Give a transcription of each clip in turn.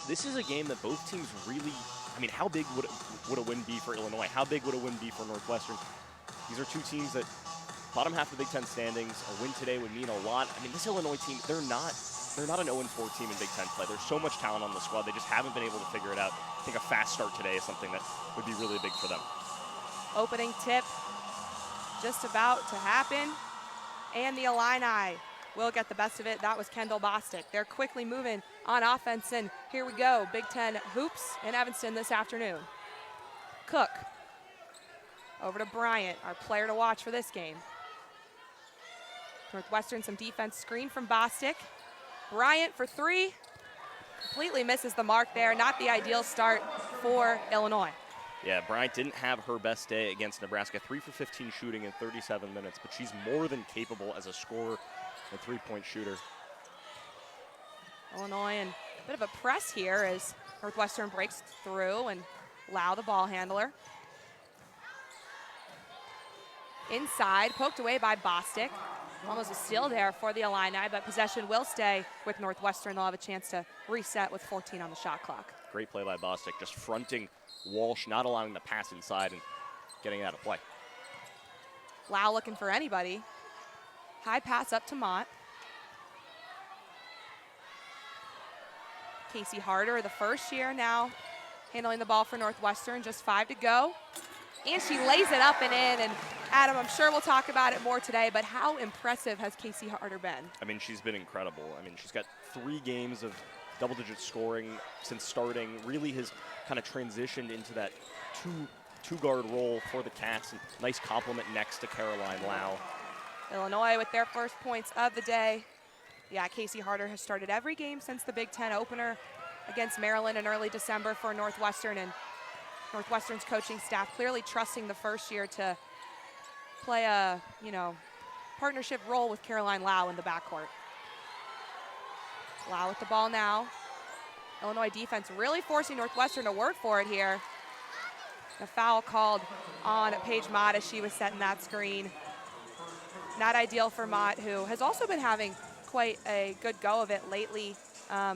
this is a game that both teams really, I mean, how big would a win be for Illinois? How big would a win be for Northwestern? These are two teams that bottom half of the Big Ten standings. A win today would mean a lot. I mean, this Illinois team, they're not an 0-4 team in Big Ten play. There's so much talent on the squad. They just haven't been able to figure it out. I think a fast start today is something that would be really big for them. Opening tip just about to happen. And the Illini will get the best of it. That was Kendall Bostic. They're quickly moving on offense, and here we go. Big Ten hoops in Evanston this afternoon. Cook over to Bryant, our player to watch for this game. Northwestern, some defense screen from Bostic. Bryant for three. Completely misses the mark there. Not the ideal start for Illinois. Yeah, Bryant didn't have her best day against Nebraska. 3 for 15 shooting in 37 minutes, but she's more than capable as a scorer and three-point shooter. Illinois in a bit of a press here as Northwestern breaks through and allow the ball handler. Inside, poked away by Bostic. Almost a steal there for the Illini, but possession will stay with Northwestern. They'll have a chance to reset with 14 on the shot clock. Great play by Bostic, just fronting Walsh, not allowing the pass inside and getting it out of play. Lau looking for anybody. High pass up to Mott. Casey Harder, the first year now, handling the ball for Northwestern. Just 5 to go. And she lays it up and in. And Adam, I'm sure we'll talk about it more today, but how impressive has Casey Harder been? I mean, she's been incredible. I mean, she's got 3 games of double-digit scoring since starting. Really has kind of transitioned into that two-guard role for the Cats. And nice compliment next to Caroline Lau. Illinois with their first points of the day. Yeah, Casey Harder has started every game since the Big Ten opener against Maryland in early December for Northwestern, and Northwestern's coaching staff clearly trusting the first year to play a, partnership role with Caroline Lau in the backcourt. Lau with the ball now. Illinois defense really forcing Northwestern to work for it here. A foul called on Paige Mott as she was setting that screen. Not ideal for Mott, who has also been having quite a good go of it lately,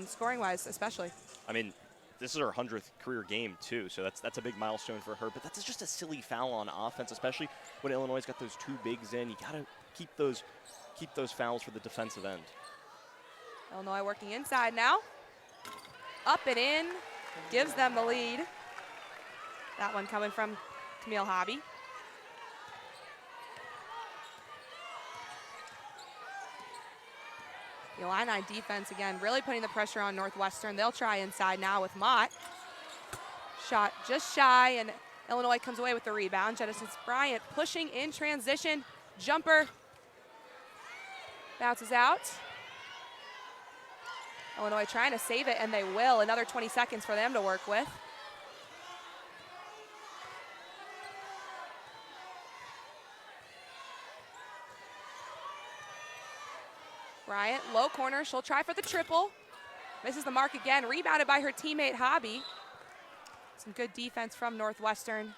scoring-wise especially. I mean, this is her 100th career game, too, so that's a big milestone for her. But that's just a silly foul on offense, especially when Illinois' got those 2 bigs in. You got to keep those fouls for the defensive end. Illinois working inside now. Up and in, gives them the lead. That one coming from Camille Hobby. The Illini defense, again, really putting the pressure on Northwestern. They'll try inside now with Mott. Shot just shy, and Illinois comes away with the rebound. Genesis Bryant pushing in transition. Jumper bounces out. Illinois trying to save it, and they will. Another 20 seconds for them to work with. Bryant, low corner, she'll try for the triple. Misses the mark again, rebounded by her teammate Hobby. Some good defense from Northwestern.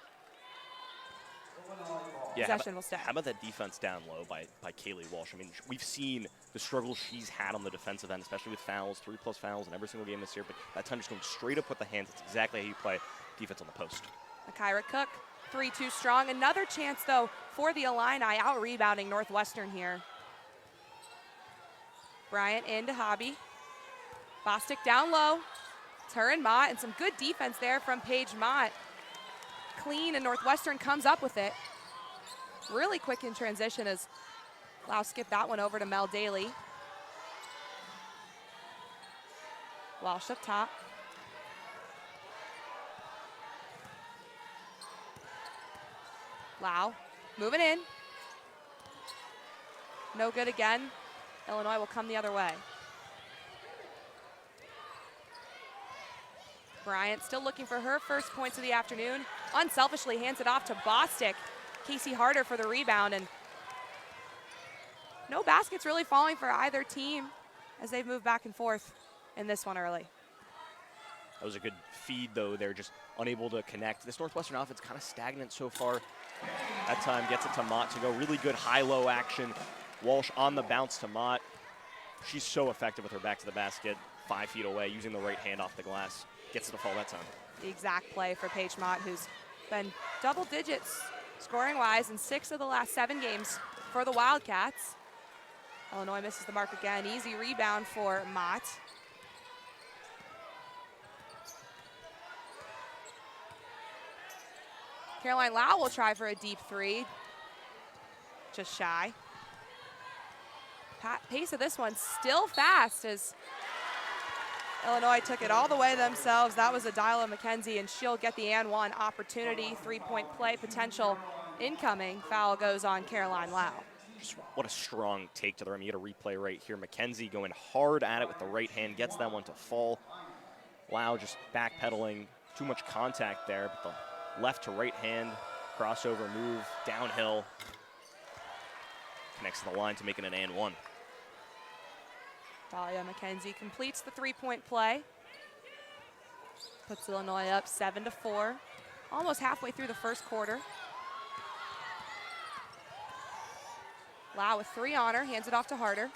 Yeah, Possession will stay. How about that defense down low by Kaylee Walsh? I mean, we've seen the struggle she's had on the defensive end, especially with fouls, 3+ fouls in every single game this year, but that time just going straight up with the hands. That's exactly how you play defense on the post. Kyra Cook, 3-2 strong. Another chance, though, for the Illini, out-rebounding Northwestern here. Bryant into Hobby. Bostic down low. It's her and Mott, and some good defense there from Paige Mott. Clean, and Northwestern comes up with it. Really quick in transition as Lau skipped that one over to Mel Daly. Walsh up top. Lau moving in. No good again. Illinois will come the other way. Bryant still looking for her first points of the afternoon. Unselfishly hands it off to Bostic. Casey Harder for the rebound, and no baskets really falling for either team as they've moved back and forth in this one early. That was a good feed, though. They're just unable to connect. This Northwestern offense kind of stagnant so far. That time gets it to Mott to go. Really good high-low action. Walsh on the bounce to Mott. She's so effective with her back to the basket. 5 feet away, using the right hand off the glass. Gets it to fall that time. The exact play for Paige Mott, who's been double digits scoring-wise in 6 of the last 7 games for the Wildcats. Illinois misses the mark again. Easy rebound for Mott. Caroline Lau will try for a deep 3. Just shy. Pace of this one still fast as Illinois took it all the way themselves. That was Adila McKenzie, and she'll get the and one opportunity. 3-point play potential incoming. Foul goes on Caroline Lau. Just what a strong take to the rim. You get a replay right here. McKenzie going hard at it with the right hand, gets that one to fall. Lau just backpedaling. Too much contact there, but the left to right hand crossover move downhill. Connects to the line to make it an and one. Dahlia McKenzie completes the 3-point play. Puts Illinois up 7-4. Almost halfway through the first quarter. Lau with 3 on her, hands it off to Harder.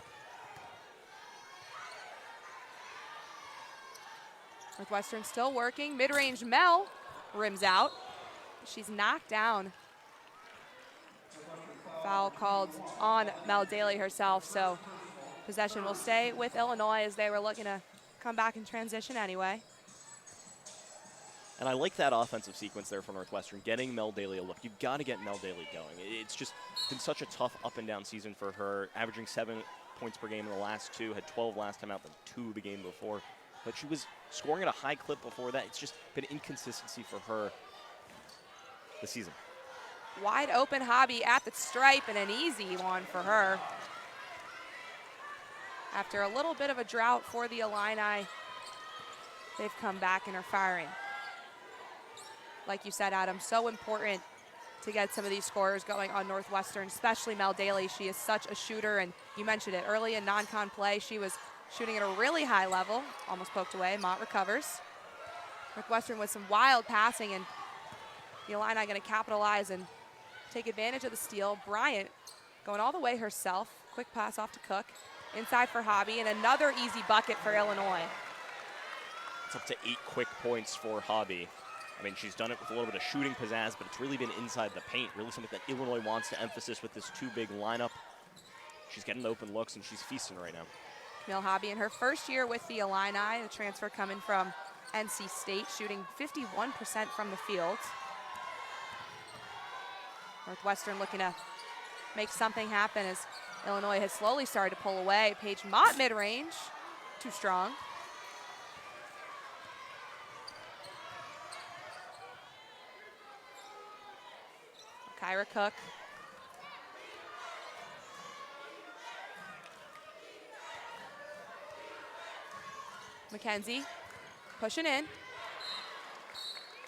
Northwestern still working. Mid-range Mel rims out. She's knocked down. Foul called on Mel Daly herself, so possession will stay with Illinois as they were looking to come back in transition anyway. And I like that offensive sequence there for Northwestern, getting Mel Daly a look. You've got to get Mel Daly going. It's just been such a tough up and down season for her, averaging 7 points per game in the last 2, had 12 last time out, then 2 the game before. But she was scoring at a high clip before that. It's just been inconsistency for her this season. Wide open Hobby at the stripe, and an easy one for her. After a little bit of a drought for the Illini, they've come back and are firing. Like you said, Adam, so important to get some of these scorers going on Northwestern, especially Mel Daly. She is such a shooter, and you mentioned it early in non-con play. She was shooting at a really high level, almost poked away. Mott recovers. Northwestern with some wild passing, and the Illini going to capitalize and take advantage of the steal. Bryant going all the way herself. Quick pass off to Cook. Inside for Hobby, and another easy bucket for Illinois. It's up to 8 quick points for Hobby. I mean, she's done it with a little bit of shooting pizzazz, but it's really been inside the paint. Really something that Illinois wants to emphasize with this 2-big lineup. She's getting the open looks, and she's feasting right now. Camille Hobby in her first year with the Illini, the transfer coming from NC State, shooting 51% from the field. Northwestern looking to make something happen as Illinois has slowly started to pull away. Paige Mott mid-range, too strong. Kyra Cook. McKenzie pushing in.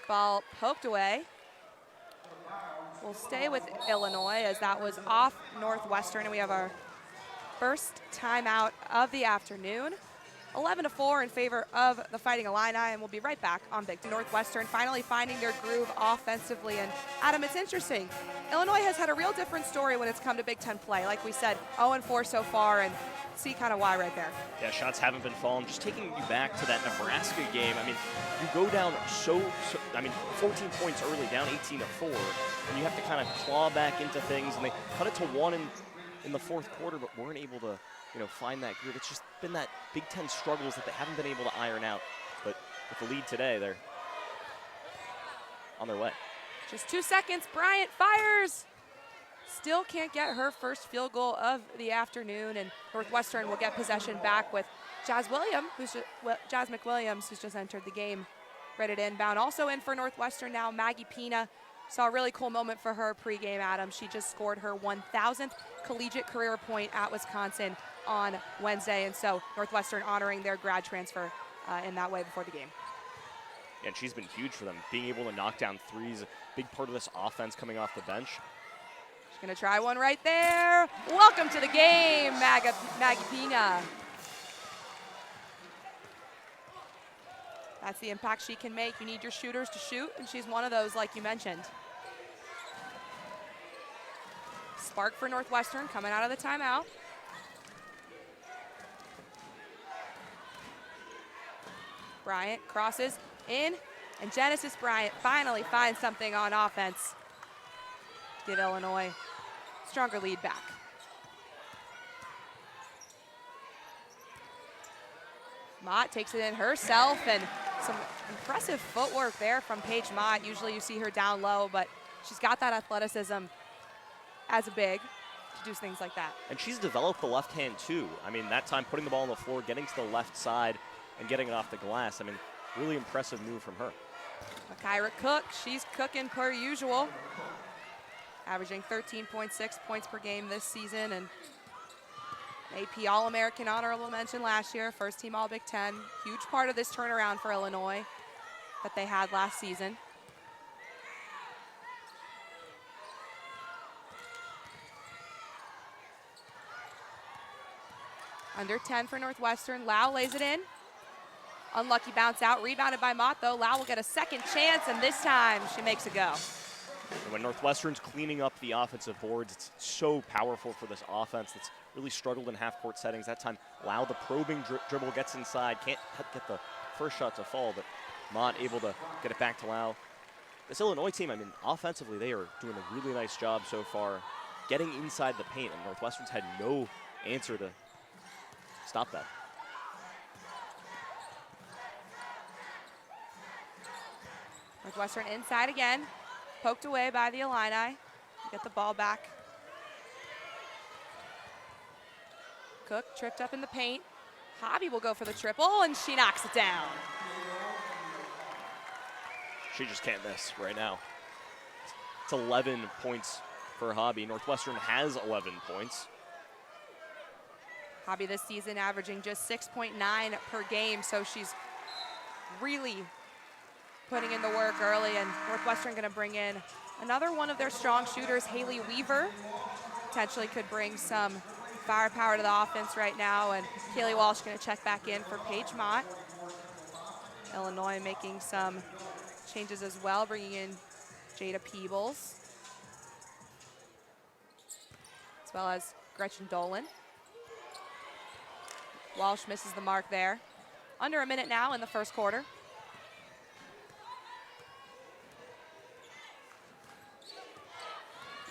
Ball poked away. We'll stay with Illinois as that was off Northwestern, and we have our first timeout of the afternoon. 11-4 in favor of the Fighting Illini, and we'll be right back on Big Ten. Northwestern finally finding their groove offensively. And Adam, it's interesting. Illinois has had a real different story when it's come to Big Ten play. Like we said, 0-4 so far, and see kind of why right there. Yeah, shots haven't been falling. Just taking you back to that Nebraska game. I mean, you go down so 14 points early, down 18-4, and you have to kind of claw back into things. And they cut it to 1 in the fourth quarter, but weren't able to, find that groove. It's just been that Big Ten struggles that they haven't been able to iron out. But with the lead today, they're on their way. Just 2 seconds. Bryant fires. Still can't get her first field goal of the afternoon, and Northwestern will get possession back with Jazz McWilliams, who's just entered the game, ready to inbound. Also in for Northwestern now, Maggie Pina. Saw a really cool moment for her pregame, Adam. She just scored her 1,000th collegiate career point at Wisconsin on Wednesday, and so Northwestern honoring their grad transfer in that way before the game. Yeah, and she's been huge for them. Being able to knock down threes, a big part of this offense coming off the bench. She's going to try one right there. Welcome to the game, Maggie Pina. That's the impact she can make. You need your shooters to shoot, and she's one of those, like you mentioned. Spark for Northwestern coming out of the timeout. Bryant crosses in, and Genesis Bryant finally finds something on offense. Give Illinois a stronger lead back. Mott takes it in herself, and some impressive footwork there from Paige Mott. Usually you see her down low, but she's got that athleticism as a big to do things like that. And she's developed the left hand too. I mean, that time putting the ball on the floor, getting to the left side, and getting it off the glass. I mean, really impressive move from her. Kyra Cook, she's cooking per usual. Averaging 13.6 points per game this season, and AP All-American honorable mention last year, first team All-Big Ten. Huge part of this turnaround for Illinois that they had last season. Under 10 for Northwestern. Lau lays it in. Unlucky bounce out, rebounded by Mott though. Lau will get a second chance, and this time she makes a go. And when Northwestern's cleaning up the offensive boards, it's so powerful for this offense that's really struggled in half-court settings. That time, Lau, the probing dribble, gets inside, can't get the first shot to fall, but Mott able to get it back to Lau. This Illinois team, I mean, offensively, they are doing a really nice job so far getting inside the paint, and Northwestern's had no answer to stop that. Northwestern inside again. Poked away by the Illini. Get the ball back. Cook tripped up in the paint. Hobby will go for the triple, and she knocks it down. She just can't miss right now. It's 11 points for Hobby. Northwestern has 11 points. Hobby this season averaging just 6.9 per game, so she's really putting in the work early, and Northwestern going to bring in another one of their strong shooters, Haley Weaver. Potentially could bring some firepower to the offense right now, and Kaylee Walsh going to check back in for Paige Mott. Illinois making some changes as well, bringing in Jada Peebles, as well as Gretchen Dolan. Walsh misses the mark there. Under a minute now in the first quarter.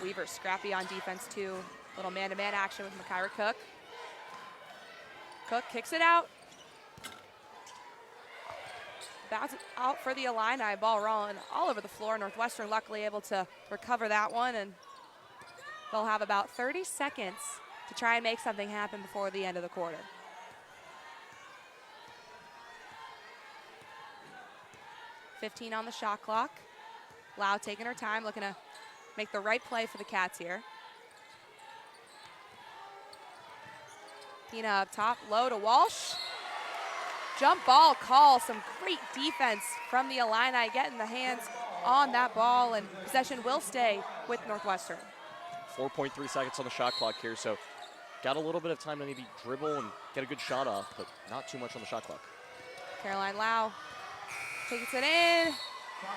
Weaver scrappy on defense too. Little man-to-man action with Kyra Cook. Cook kicks it out. Bounces out for the Illini. Ball rolling all over the floor. Northwestern luckily able to recover that one, and they'll have about 30 seconds to try and make something happen before the end of the quarter. .15 on the shot clock. Lau taking her time, looking to make the right play for the Cats here. Pina up top, low to Walsh. Jump ball call, some great defense from the Illini, getting the hands on that ball, and possession will stay with Northwestern. 4.3 seconds on the shot clock here, so got a little bit of time to maybe dribble and get a good shot off, but not too much on the shot clock. Caroline Lau takes it in.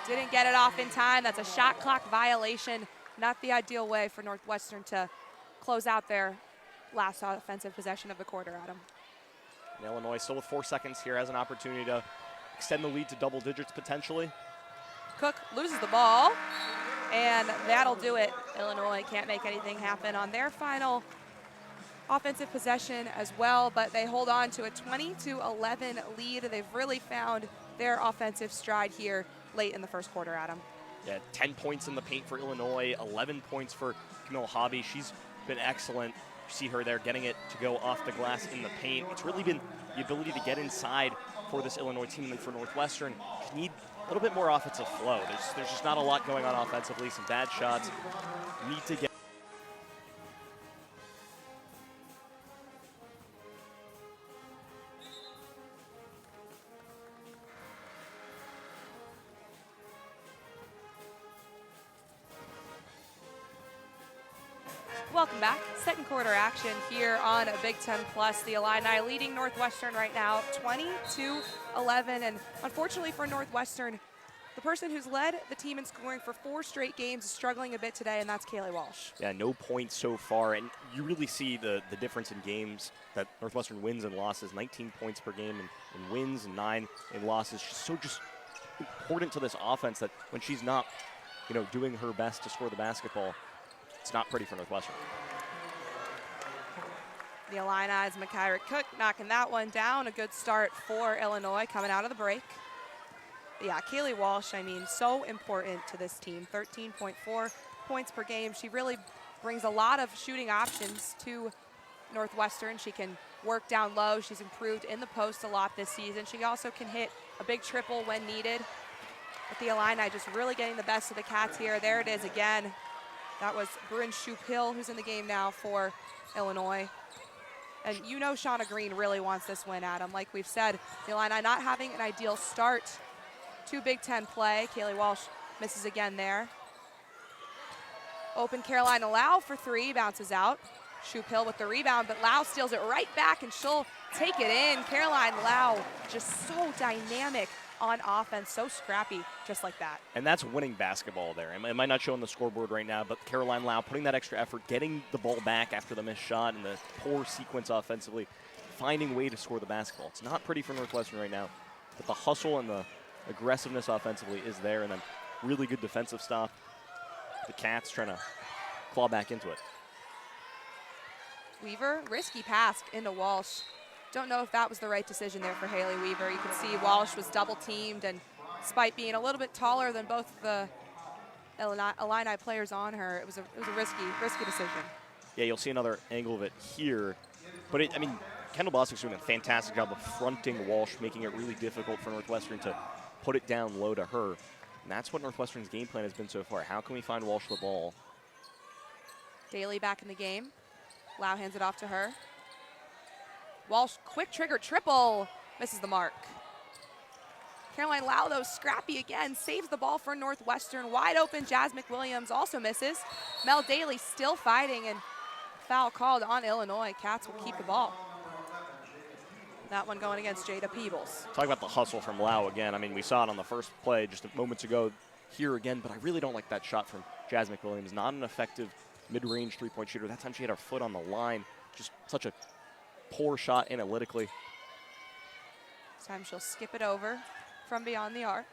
Didn't get it off in time. That's a shot clock violation. Not the ideal way for Northwestern to close out their last offensive possession of the quarter, Adam. And Illinois still with 4 seconds here has an opportunity to extend the lead to double digits potentially. Cook loses the ball, and that'll do it. Illinois can't make anything happen on their final offensive possession as well, but they hold on to a 20-11 lead. They've really found their offensive stride here late in the first quarter, Adam. Yeah, 10 points in the paint for Illinois, 11 points for Camille Hobby. She's been excellent. You see her there getting it to go off the glass in the paint. It's really been the ability to get inside for this Illinois team, and for Northwestern, just need a little bit more offensive flow. There's just not a lot going on offensively, some bad shots. Need to get Welcome back. Second quarter action here on a Big Ten Plus. The Illini leading Northwestern right now 20-11, and unfortunately for Northwestern, the person who's led the team in scoring for 4 straight games is struggling a bit today, and that's Kaylee Walsh. Yeah, no points so far, and you really see the difference in games that Northwestern wins and losses. 19 points per game in wins and 9 in losses. She's so just important to this offense that when she's not, doing her best to score the basketball, it's not pretty for Northwestern. The Illini's Makaira Cook knocking that one down. A good start for Illinois coming out of the break. But yeah, Kaylee Walsh, so important to this team. 13.4 points per game. She really brings a lot of shooting options to Northwestern. She can work down low. She's improved in the post a lot this season. She also can hit a big triple when needed. But the Illini just really getting the best of the Cats here. There it is again. That was Bryn Shupil, who's in the game now for Illinois. And Shauna Green really wants this win, Adam. Like we've said, the Illini not having an ideal start to Big Ten play. Kaylee Walsh misses again there. Open Carolina Lau for 3, bounces out. Shupil with the rebound, but Lau steals it right back, and she'll take it in. Caroline Lau just so dynamic on offense, so scrappy, just like that. And that's winning basketball there. It might not show on the scoreboard right now, but Caroline Lau putting that extra effort, getting the ball back after the missed shot and the poor sequence offensively, finding a way to score the basketball. It's not pretty for Northwestern right now, but the hustle and the aggressiveness offensively is there, and then really good defensive stop. The Cats trying to claw back into it. Weaver, risky pass into Walsh. Don't know if that was the right decision there for Haley Weaver. You can see Walsh was double teamed, and despite being a little bit taller than both the Illini players on her, it was a risky decision. Yeah, you'll see another angle of it here. But Kendall Bostick's doing a fantastic job of fronting Walsh, making it really difficult for Northwestern to put it down low to her. And that's what Northwestern's game plan has been so far. How can we find Walsh the ball? Daly back in the game. Lau hands it off to her. Walsh, quick trigger triple, misses the mark. Caroline Lau, though, scrappy again, saves the ball for Northwestern. Wide open, Jazz McWilliams also misses. Mel Daly still fighting, and foul called on Illinois. Cats will keep the ball. That one going against Jada Peebles. Talk about the hustle from Lau again. We saw it on the first play just moments ago here again, but I really don't like that shot from Jazz McWilliams. Not an effective mid-range three-point shooter. That time she had her foot on the line. Just such a poor shot analytically. This time she'll skip it over from beyond the arc.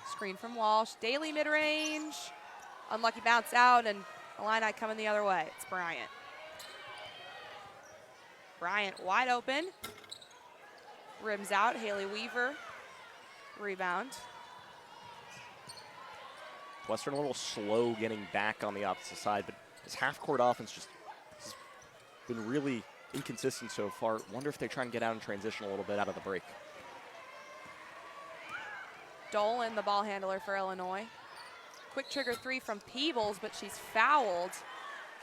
Screen from Walsh. Daly mid-range. Unlucky bounce out, and Illini coming the other way. It's Bryant. Bryant wide open. Rims out. Haley Weaver. Rebound. Western a little slow getting back on the opposite side, but this half-court offense just has been really inconsistent so far. Wonder if they try and get out and transition a little bit out of the break. Dolan, the ball handler for Illinois. Quick trigger 3 from Peebles, but she's fouled.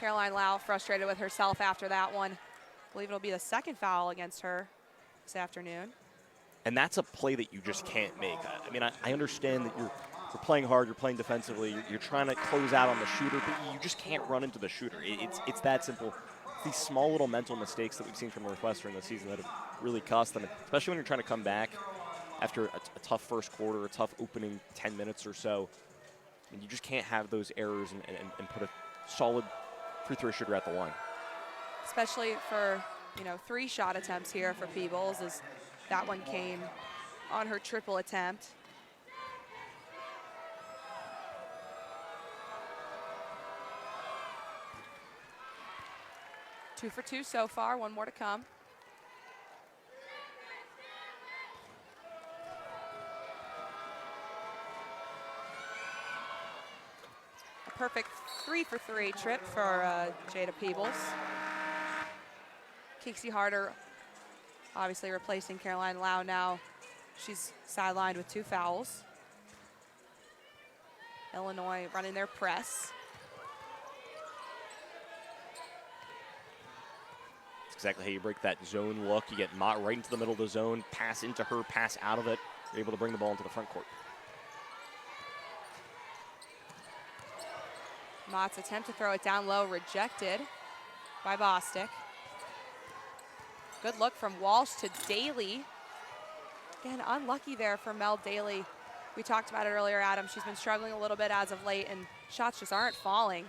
Caroline Lau frustrated with herself after that one. I believe it'll be the second foul against her this afternoon. And that's a play that you just can't make. I understand that you're playing hard, you're playing defensively, you're trying to close out on the shooter, but you just can't run into the shooter. It's that simple. These small little mental mistakes that we've seen from Northwestern this season that have really cost them, especially when you're trying to come back after a tough first quarter, a tough opening 10 minutes or so. And you just can't have those errors and put a solid free throw shooter at the line. Especially for, 3 shot attempts here for Peebles, as that one came on her triple attempt. Two for 2 so far, one more to come. A perfect 3 for 3 trip for Jada Peebles. Keeksey Harder obviously replacing Caroline Lau now. She's sidelined with 2 fouls. Illinois running their press. That's exactly how you break that zone look. You get Mott right into the middle of the zone, pass into her, pass out of it. You're able to bring the ball into the front court. Mott's attempt to throw it down low, rejected by Bostick. Good look from Walsh to Daly. Again, unlucky there for Mel Daly. We talked about it earlier, Adam. She's been struggling a little bit as of late, and shots just aren't falling.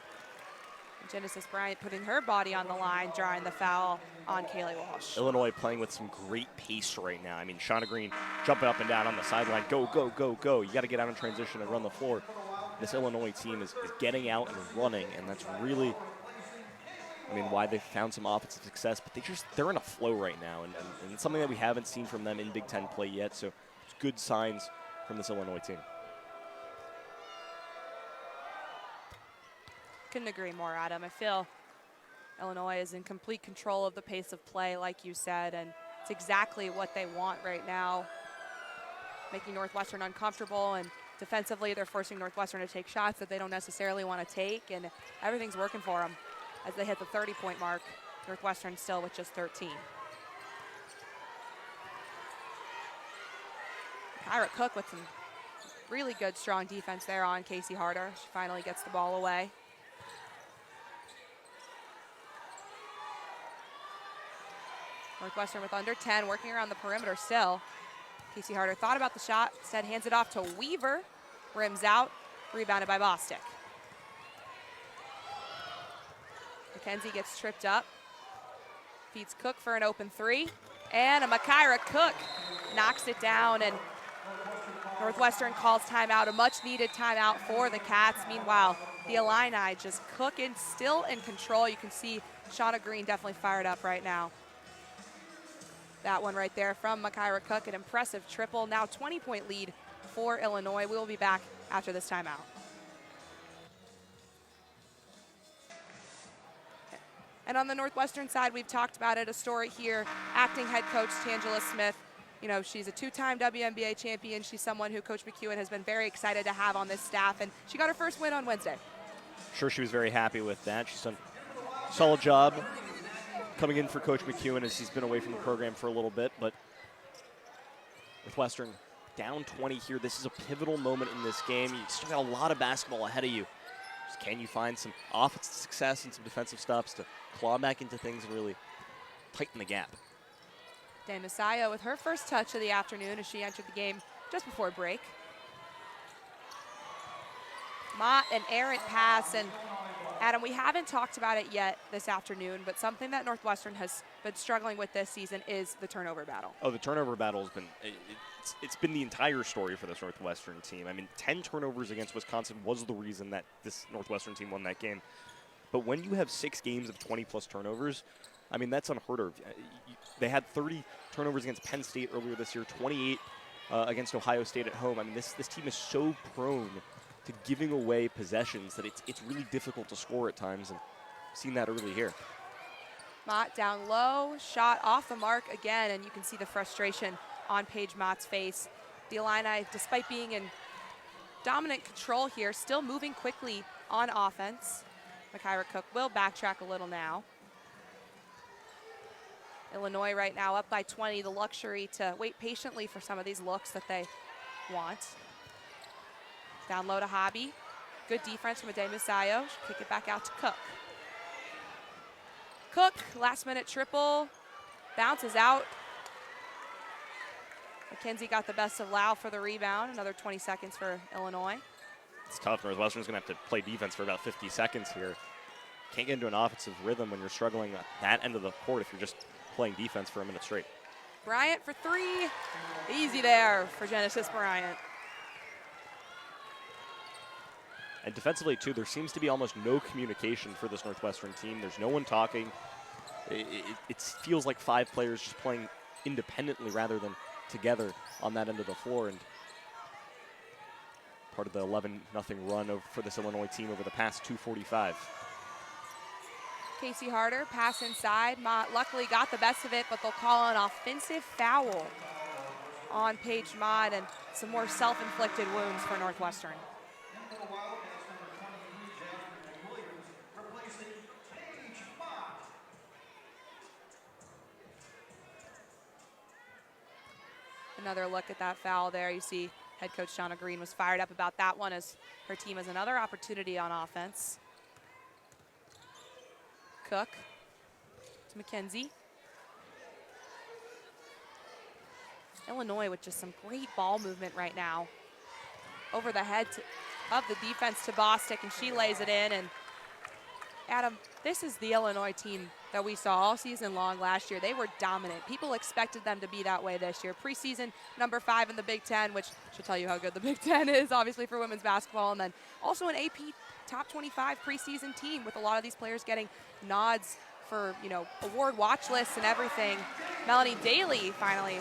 And Genesis Bryant putting her body on the line, drawing the foul on Kaylee Walsh. Illinois playing with some great pace right now. I mean, Shauna Green jumping up and down on the sideline. Go, go, go, go. You got to get out in transition and run the floor. This Illinois team is getting out and running, and that's really, I mean, why they've found some offensive success. But they're in a flow right now, and it's something that we haven't seen from them in Big Ten play yet. So it's good signs from this Illinois team. Couldn't agree more, Adam. I feel Illinois is in complete control of the pace of play, like you said, and it's exactly what they want right now, making Northwestern uncomfortable, and defensively they're forcing Northwestern to take shots that they don't necessarily want to take, and everything's working for them as they hit the 30-point mark. Northwestern still with just 13. Kyra Cook with some really good, strong defense there on Casey Harder. She finally gets the ball away. Northwestern with under 10, working around the perimeter still. Casey Harder thought about the shot, instead hands it off to Weaver. Rims out, rebounded by Bostic. McKenzie gets tripped up. Feeds Cook for an open three. And a Makaira Cook knocks it down, and Northwestern calls timeout, a much needed timeout for the Cats. Meanwhile, the Illini just cooking, still in control. You can see Shauna Green definitely fired up right now. That one right there from Makaira Cook, an impressive triple. Now 20-point lead for Illinois. We will be back after this timeout. And on the Northwestern side, we've talked about it, a story here. Acting head coach Tangela Smith, you know, she's a two-time WNBA champion. She's someone who Coach McEwen has been very excited to have on this staff, and she got her first win on Wednesday. Sure, she was very happy with that. She's done a solid job coming in for Coach McEwen as he's been away from the program for a little bit, but Northwestern down 20 here. This is a pivotal moment in this game. You still got a lot of basketball ahead of you. Just can you find some offensive success and some defensive stops to claw back into things and really tighten the gap? Dan Messiah with her first touch of the afternoon as she entered the game just before break. Mott, an errant pass, and Adam, we haven't talked about it yet this afternoon, but something that Northwestern has been struggling with this season is the turnover battle. Oh, the turnover battle has been, it's been the entire story for this Northwestern team. I mean, 10 turnovers against Wisconsin was the reason that this Northwestern team won that game. But when you have 6 games of 20-plus turnovers, I mean, that's unheard of. They had 30 turnovers against Penn State earlier this year, 28 against Ohio State at home. I mean, this team is so prone to giving away possessions that it's really difficult to score at times, and I've seen that early here. Mott down low, shot off the mark again, and you can see the frustration on Paige Mott's face. The Illini, despite being in dominant control here, still moving quickly on offense. Makaira Cook will backtrack a little now. Illinois right now up by 20, the luxury to wait patiently for some of these looks that they want. Down low to Hobby. Good defense from Ade Masayo. She'll kick it back out to Cook. Cook, last minute triple, bounces out. McKenzie got the best of Lau for the rebound. Another 20 seconds for Illinois. It's tough. Northwestern's going to have to play defense for about 50 seconds here. Can't get into an offensive rhythm when you're struggling at that end of the court if you're just playing defense for a minute straight. Bryant for 3. Easy there for Genesis Bryant. And defensively, too, there seems to be almost no communication for this Northwestern team. There's no one talking. It feels like 5 players just playing independently rather than together on that end of the floor. And part of the 11-0 run for this Illinois team over the past 2:45. Casey Harder, pass inside. Mott luckily got the best of it, but they'll call an offensive foul on Paige Mott, and some more self-inflicted wounds for Northwestern. Another look at that foul there. You see head coach Shauna Green was fired up about that one as her team has another opportunity on offense. Cook to McKenzie. Illinois with just some great ball movement right now. Over the head of the defense to Bostic, and she lays it in. And Adam, this is the Illinois team that we saw all season long last year. They were dominant. People expected them to be that way this year. Preseason number 5 in the Big Ten, which should tell you how good the Big Ten is, obviously, for women's basketball. And then also an AP top 25 preseason team with a lot of these players getting nods for, you know, award watch lists and everything. Melanie Daly finally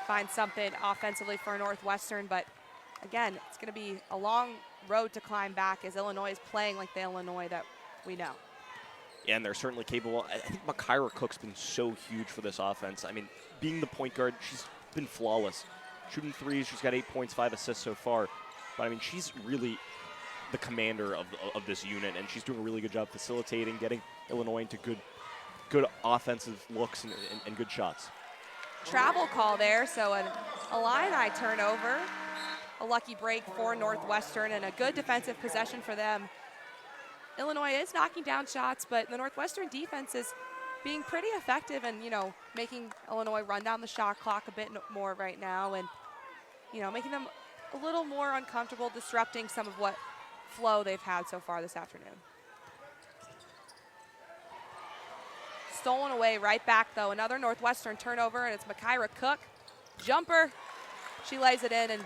finds something offensively for Northwestern, but again, it's going to be a long road to climb back as Illinois is playing like the Illinois that we know. Yeah, and they're certainly capable. I think Makira Cook's been so huge for this offense. I mean, being the point guard, she's been flawless. Shooting threes, she's got 8 points, 5 assists so far. But I mean, she's really the commander of this unit, and she's doing a really good job facilitating, getting Illinois into good offensive looks and good shots. Travel call there, so an Illini turnover. A lucky break for Northwestern and a good defensive possession for them. Illinois is knocking down shots, but the Northwestern defense is being pretty effective and, you know, making Illinois run down the shot clock a bit more right now and, you know, making them a little more uncomfortable, disrupting some of what flow they've had so far this afternoon. Stolen away right back, though. Another Northwestern turnover, and it's Makira Cook. Jumper. She lays it in, and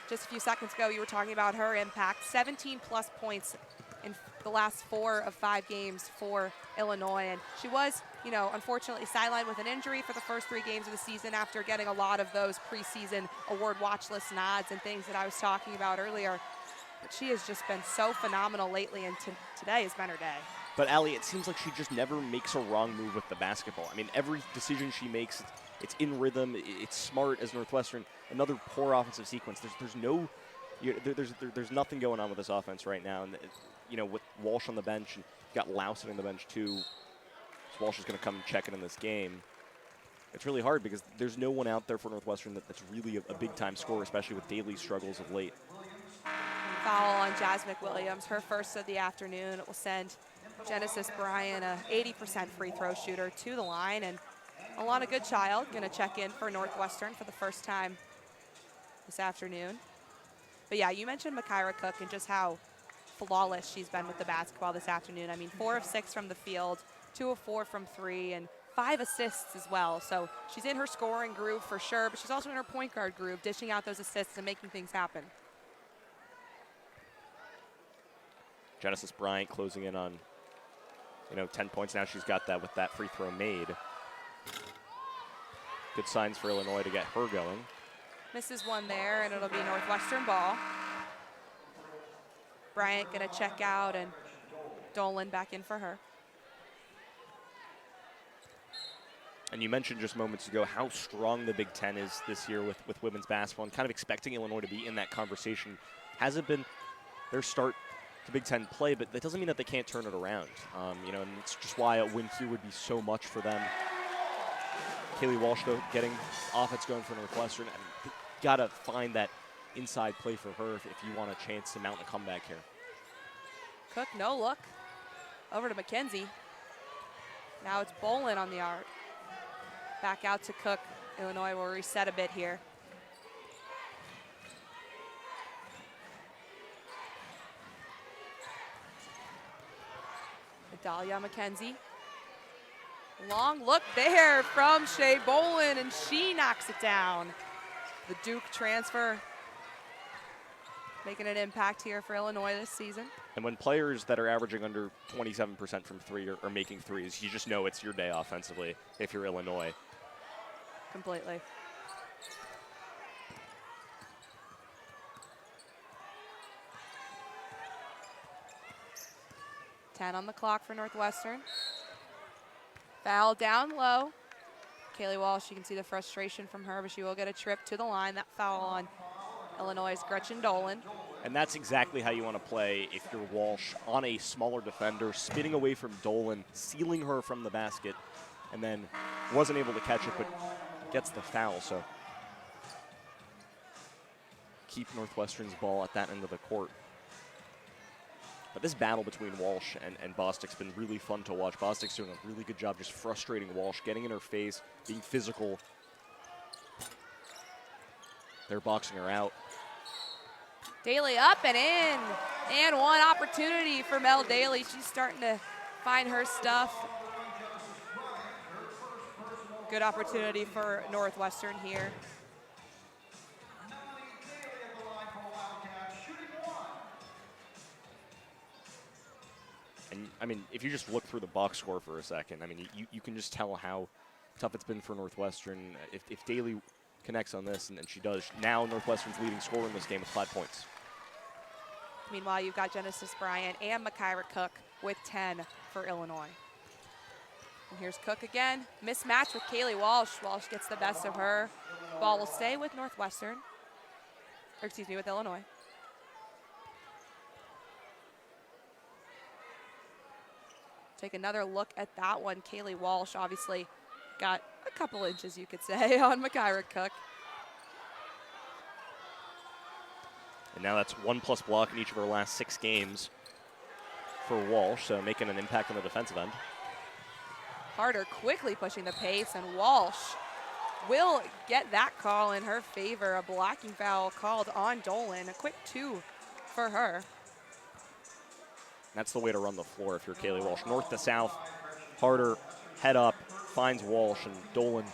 just a few seconds ago, you were talking about her impact. 17-plus points in the last 4 of 5 games for Illinois. And she was, you know, unfortunately sidelined with an injury for the first 3 games of the season after getting a lot of those preseason award watch list nods and things that I was talking about earlier. But she has just been so phenomenal lately, and today has been her day. But Allie, it seems like she just never makes a wrong move with the basketball. I mean, every decision she makes, it's in rhythm, it's smart as Northwestern. Another poor offensive sequence. There's nothing going on with this offense right now. And you know, with Walsh on the bench, and you've got Lawson on the bench too. So Walsh is going to come check in this game. It's really hard because there's no one out there for Northwestern that's really a big-time scorer, especially with Daly's struggles of late. Foul on Jazz McWilliams, her first of the afternoon. It will send Genesis Bryan, a 80% free throw shooter, to the line. And Alana Goodchild going to check in for Northwestern for the first time this afternoon. But yeah, you mentioned Makira Cook and just how flawless she's been with the basketball this afternoon. I mean, 4 of 6 from the field, 2 of 4 from 3, and 5 assists as well. So she's in her scoring groove for sure, but she's also in her point guard groove, dishing out those assists and making things happen. Genesis Bryant closing in on, 10 points now. She's got that with that free throw made. Good signs for Illinois to get her going. Misses one there, and it'll be Northwestern ball. Bryant gonna check out, and Dolan back in for her. And you mentioned just moments ago how strong the Big Ten is this year with women's basketball, and kind of expecting Illinois to be in that conversation. Hasn't been their start to Big Ten play, but that doesn't mean that they can't turn it around. And it's just why a win here would be so much for them. Kaylee Walsh, though, getting offense going for Northwestern. I mean, got to find that inside play for her if you want a chance to mount a comeback here. Cook, no look. Over to McKenzie. Now it's Bolin on the arc. Back out to Cook. Illinois will reset a bit here. Adalia McKenzie. Long look there from Shea Bolin, and she knocks it down. The Duke transfer making an impact here for Illinois this season. And when players that are averaging under 27% from 3 are making threes, you just know it's your day offensively if you're Illinois. Completely. Ten on the clock for Northwestern. Foul down low. Kaylee Walsh, you can see the frustration from her, but she will get a trip to the line. That foul on Illinois' Gretchen Dolan. And that's exactly how you want to play if you're Walsh, on a smaller defender, spinning away from Dolan, sealing her from the basket, and then wasn't able to catch it, but gets the foul. So keep Northwestern's ball at that end of the court. But this battle between Walsh and Bostic's been really fun to watch. Bostic's doing a really good job just frustrating Walsh, getting in her face, being physical. They're boxing her out. Daly up and in. And one opportunity for Mel Daly. She's starting to find her stuff. Good opportunity for Northwestern here. And, I mean, if you just look through the box score for a second, I mean, you can just tell how tough it's been for Northwestern. If Daly connects on this, and she does, now Northwestern's leading scorer in this game with 5 points. Meanwhile, you've got Genesis Bryant and Makira Cook with 10 for Illinois. And here's Cook again. Mismatch with Kaylee Walsh. Walsh gets the best of her. Ball will stay with Northwestern. Or excuse me, with Illinois. Take another look at that one. Kaylee Walsh obviously got a couple inches, you could say, on Makira Cook. And now that's 1+ block in each of her last 6 games for Walsh, so making an impact on the defensive end. Harder quickly pushing the pace, and Walsh will get that call in her favor. A blocking foul called on Dolan. A quick 2 for her. That's the way to run the floor if you're Kaylee Walsh. North to south, Harder, head up, finds Walsh, and Dolan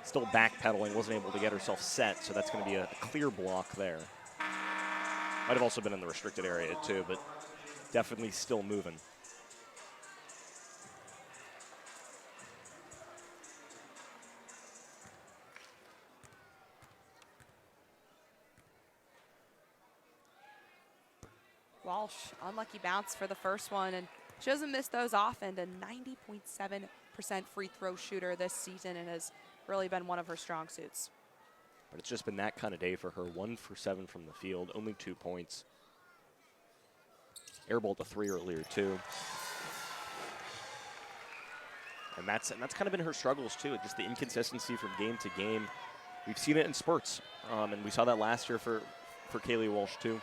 still backpedaling, wasn't able to get herself set, so that's going to be a clear block there. Might have also been in the restricted area too, but definitely still moving. Walsh, unlucky bounce for the first one, and she doesn't miss those often. A 90.7% free throw shooter this season, and has really been one of her strong suits. But it's just been that kind of day for her. 1 for 7 from the field, only 2 points. Airball to 3 earlier too. And that's kind of been her struggles too, just the inconsistency from game to game. We've seen it in spurts, and we saw that last year for Kaylee Walsh too.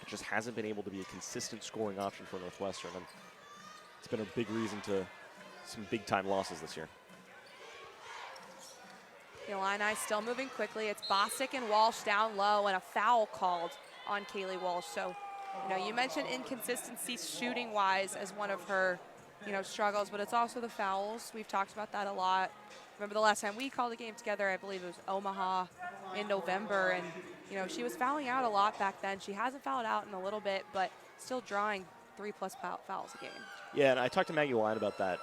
It just hasn't been able to be a consistent scoring option for Northwestern, and it's been a big reason to some big-time losses this year. The Illini still moving quickly. It's Bostic and Walsh down low, and a foul called on Kaylee Walsh. So, you mentioned inconsistency shooting-wise as one of her, struggles, but it's also the fouls. We've talked about that a lot. Remember the last time we called a game together, I believe it was Omaha in November, and she was fouling out a lot back then. She hasn't fouled out in a little bit, but still drawing 3+ fouls a game. Yeah, and I talked to Maggie Line about that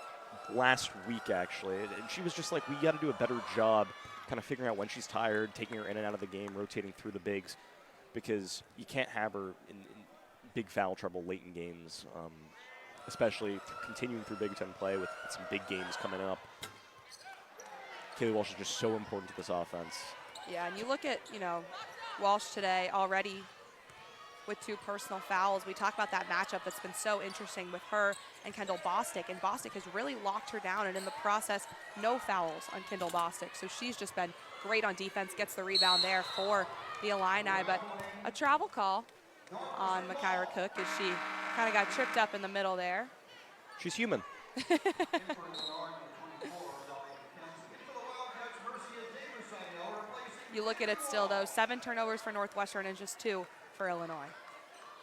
last week, actually, and she was just like, we got to do a better job kind of figuring out when she's tired, taking her in and out of the game, rotating through the bigs, because you can't have her in big foul trouble late in games, especially continuing through Big Ten play with some big games coming up. Kaylee Walsh is just so important to this offense. Yeah, and you look at, Walsh today already with 2 personal fouls. We talk about that matchup that's been so interesting with her and Kendall Bostic, and Bostic has really locked her down, and in the process, no fouls on Kendall Bostic. So she's just been great on defense, gets the rebound there for the Illini, but a travel call on Makira Cook as she kind of got tripped up in the middle there. She's human. You look at it still, though, 7 turnovers for Northwestern and just 2 for Illinois.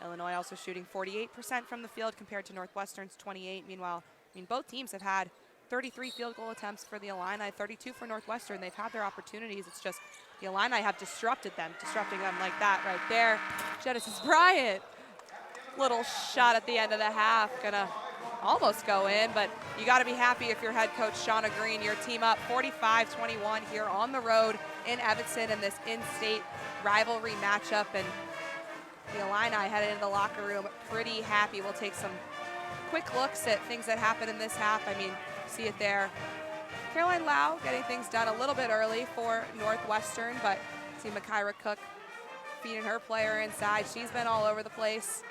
Illinois also shooting 48% from the field compared to Northwestern's 28. Meanwhile, both teams have had 33 field goal attempts for the Illini, 32 for Northwestern. They've had their opportunities. It's just the Illini have disrupting them like that right there. Genesis Bryant, little shot at the end of the half, gonna almost go in, but you got to be happy if you're head coach Shauna Green. Your team up 45-21 here on the road in Evanston in this in-state rivalry matchup, and the Illini headed into the locker room pretty happy. We'll take some quick looks at things that happened in this half. See it there. Caroline Lau getting things done a little bit early for Northwestern, but see Makira Cook feeding her player inside. She's been all over the place.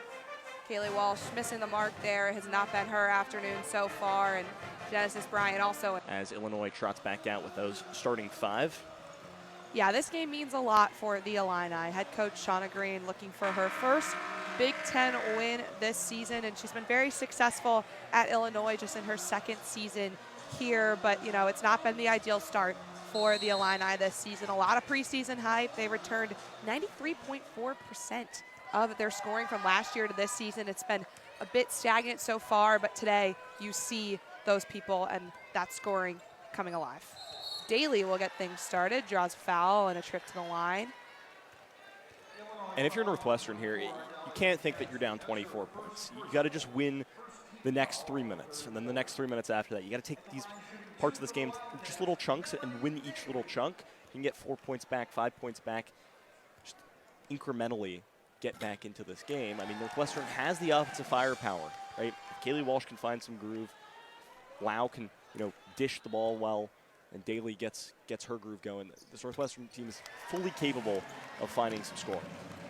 Kaylee Walsh missing the mark there. Has not been her afternoon so far, and Genesis Bryant also. As Illinois trots back out with those starting 5. Yeah, this game means a lot for the Illini. Head coach Shauna Green looking for her first Big Ten win this season, and she's been very successful at Illinois just in her 2nd season here, but it's not been the ideal start for the Illini this season. A lot of preseason hype. They returned 93.4% of their scoring from last year to this season. It's been a bit stagnant so far, but today you see those people and that scoring coming alive. Daly will get things started, draws a foul and a trip to the line. And if you're Northwestern here, you can't think that you're down 24 points. You got to just win the next 3 minutes, and then the next 3 minutes after that. You got to take these parts of this game, just little chunks, and win each little chunk. You can get 4 points back, 5 points back, just incrementally get back into this game. I mean, Northwestern has the offensive firepower, right? If Kaylee Walsh can find some groove, Lau can, dish the ball well, and Daly gets her groove going. This Northwestern team is fully capable of finding some scoring.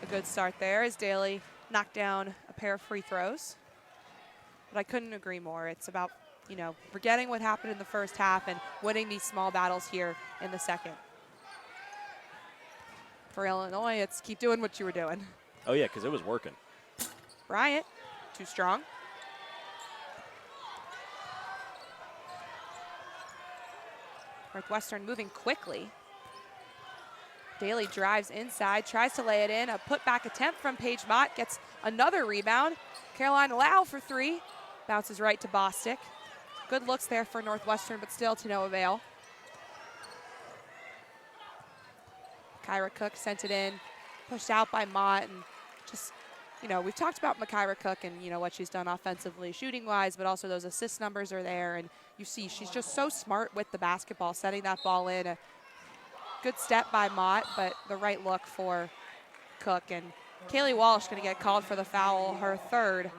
A good start there as Daly knocked down a pair of free throws. But I couldn't agree more. It's about, forgetting what happened in the first half and winning these small battles here in the second. For Illinois, it's keep doing what you were doing. Oh, yeah, because it was working. Bryant, too strong. Northwestern moving quickly. Daly drives inside, tries to lay it in. A putback attempt from Paige Mott gets another rebound. Caroline Lau for three. Bounces right to Bostic. Good looks there for Northwestern, but still to no avail. Kyra Cook sent it in, pushed out by Mott, and just, we've talked about Kyra Cook and, what she's done offensively, shooting-wise, but also those assist numbers are there, and you see she's just so smart with the basketball, setting that ball in. A good step by Mott, but the right look for Cook. And Kaylee Walsh going to get called for the foul, her third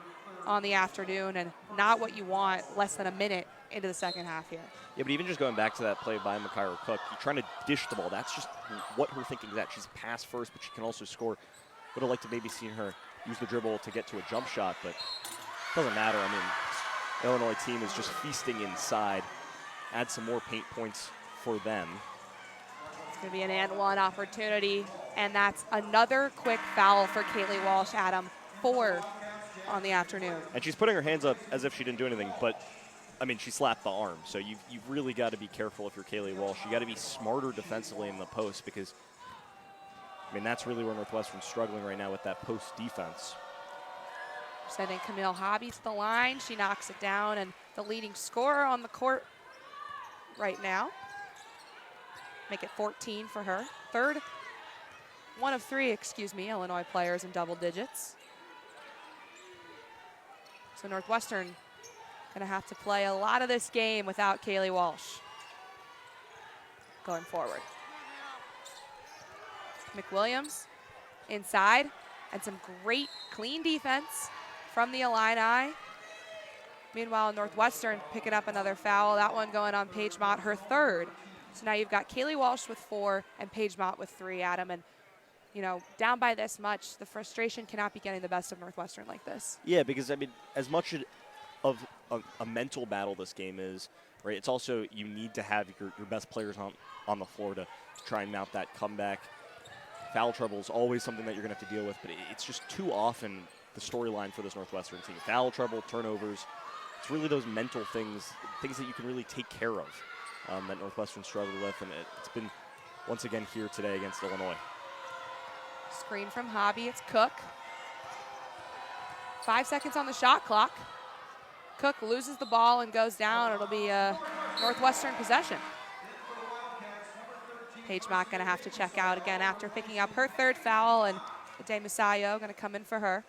on the afternoon, and not what you want less than a minute into the second half here. Yeah, but even just going back to that play by Kyra Cook, you're trying to dish the ball. That's just what her thinking is at. She's pass first, but she can also score. Would have liked to maybe seen her use the dribble to get to a jump shot, but it doesn't matter. I mean, Illinois team is just feasting inside. Add some more paint points for them. It's going to be an and one opportunity, and that's another quick foul for Kaylee Walsh, Adam. 4 on the afternoon. And she's putting her hands up as if she didn't do anything, but I mean, she slapped the arm, so you've really got to be careful if you're Kaylee Walsh. You got to be smarter defensively in the post because, I mean, that's really where Northwestern's struggling right now with that post defense. Sending Camille Hobby to the line. She knocks it down, and the leading scorer on the court right now. Make it 14 for her. Third, 1 of 3, Illinois players in double digits. So Northwestern going to have to play a lot of this game without Kaylee Walsh going forward. McWilliams inside, and some great clean defense from the Illini. Meanwhile, Northwestern picking up another foul. That one going on Paige Mott, her third. So now you've got Kaylee Walsh with 4 and Paige Mott with 3, Adam. And, down by this much, the frustration cannot be getting the best of Northwestern like this. Yeah, because, I mean, as much of a mental battle this game is, right, it's also you need to have your best players on the floor to try and mount that comeback. Foul trouble is always something that you're going to have to deal with, but it's just too often the storyline for this Northwestern team. Foul trouble, turnovers. It's really those mental things that you can really take care of that Northwestern struggled with, and it's been once again here today against Illinois. Screen from Hobby, it's Cook. 5 seconds on the shot clock. Cook loses the ball and goes down. It'll be a Northwestern possession. Paige Mott going to have to check out again after picking up her third foul, and Ade Masayo going to come in for her.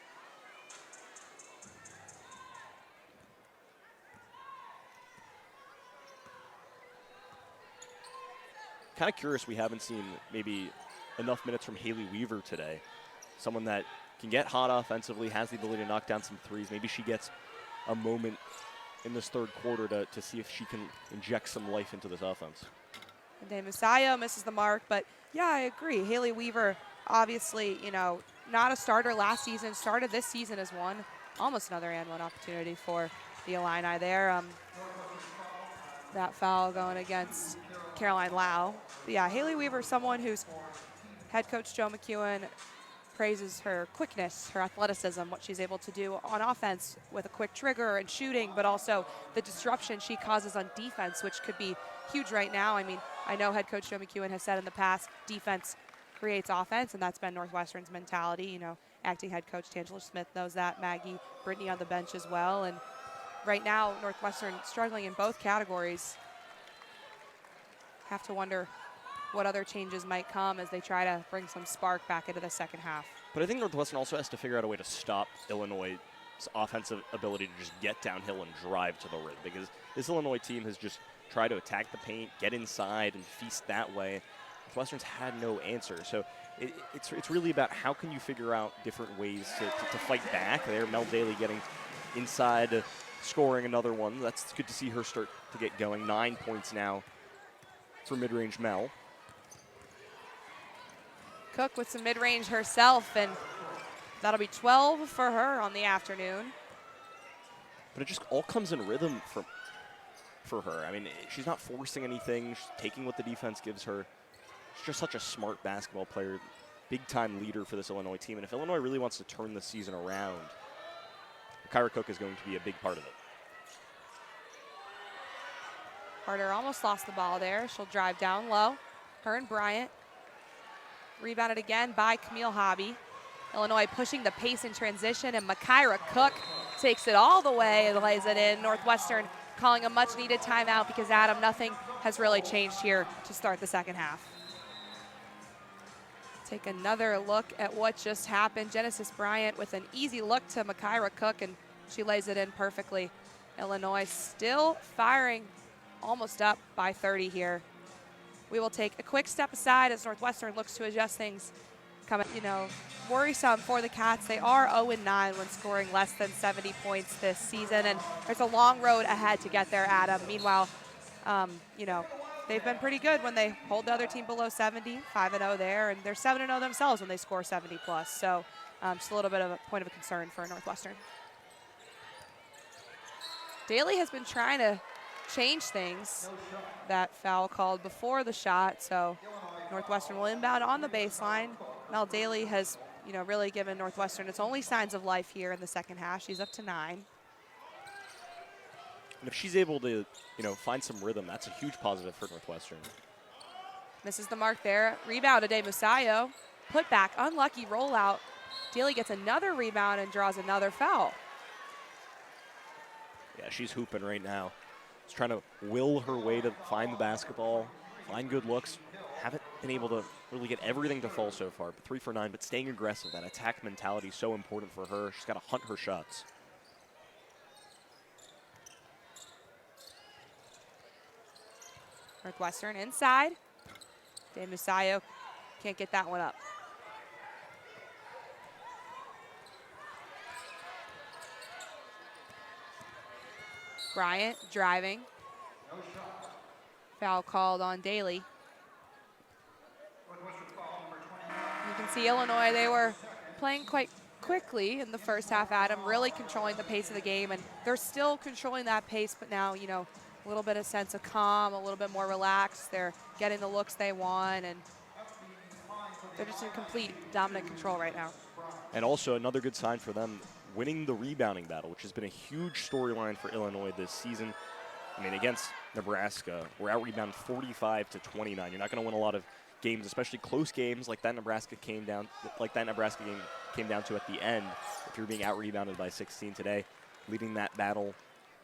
Kind of curious we haven't seen maybe enough minutes from Haley Weaver today. Someone that can get hot offensively, has the ability to knock down some threes. Maybe she gets a moment in this third quarter to see if she can inject some life into this offense. Ade Masayo misses the mark, but yeah, I agree. Haley Weaver, obviously, not a starter last season, started this season as one. Almost another and one opportunity for the Illini there. That foul going against Caroline Lau. But yeah, Haley Weaver, someone who's head coach Joe McEwen praises her quickness, her athleticism, what she's able to do on offense with a quick trigger and shooting, but also the disruption she causes on defense, which could be huge right now. I mean, I know head coach Joe McEwen has said in the past, defense creates offense, and that's been Northwestern's mentality. You know, acting head coach Tangela Smith knows that. Maggie, Brittany on the bench as well. And right now, Northwestern struggling in both categories. Have to wonder what other changes might come as they try to bring some spark back into the second half. But I think Northwestern also has to figure out a way to stop Illinois' offensive ability to just get downhill and drive to the rim, because this Illinois team has just tried to attack the paint, get inside, and feast that way. Northwestern's had no answer. So it's really about how can you figure out different ways to fight back. There, Mel Daly getting inside, scoring another one. That's good to see her start to get going. 9 points now for mid-range Mel. Cook with some mid-range herself, and that'll be 12 for her on the afternoon. But it just all comes in rhythm for her. I mean, she's not forcing anything. She's taking what the defense gives her. She's just such a smart basketball player, big-time leader for this Illinois team. And if Illinois really wants to turn the season around, Kyra Cook is going to be a big part of it. Carter almost lost the ball there. She'll drive down low. Her and Bryant. Rebounded again by Camille Hobby. Illinois pushing the pace in transition, and Kyra Cook takes it all the way and lays it in. Northwestern calling a much-needed timeout because, Adam, nothing has really changed here to start the second half. Take another look at what just happened. Genesis Bryant with an easy look to Kyra Cook, and she lays it in perfectly. Illinois still firing, almost up by 30 here. We will take a quick step aside as Northwestern looks to adjust things. Worrisome for the Cats. They are 0-9 when scoring less than 70 points this season, and there's a long road ahead to get there, Adam. Meanwhile, they've been pretty good when they hold the other team below 70, 5-0 there, and they're 7-0 themselves when they score 70 plus. So just a little bit of a point of concern for Northwestern. Daly has been trying to change things. That foul called before the shot, so Northwestern will inbound on the baseline. Mel Daly has, really given Northwestern its only signs of life here in the second half. She's up to 9. And if she's able to, find some rhythm, that's a huge positive for Northwestern. Misses the mark there. Rebound to Musayo. Put back, unlucky rollout. Daly gets another rebound and draws another foul. Yeah, she's hooping right now. She's trying to will her way to find the basketball, find good looks. Haven't been able to really get everything to fall so far, but 3 for 9, but staying aggressive. That attack mentality is so important for her. She's got to hunt her shots. Northwestern inside. Musayo can't get that one up. Bryant driving. Foul called on Daly. You can see Illinois, they were playing quite quickly in the first half, Adam, really controlling the pace of the game, and they're still controlling that pace, but now, a little bit of sense of calm, a little bit more relaxed. They're getting the looks they want, and they're just in complete dominant control right now. And also another good sign for them, winning the rebounding battle, which has been a huge storyline for Illinois this season. I mean, against Nebraska, we're out-rebounded 45-29. You're not going to win a lot of games, especially close games like that Nebraska game came down to at the end. If you're being out-rebounded by 16 today, leading that battle,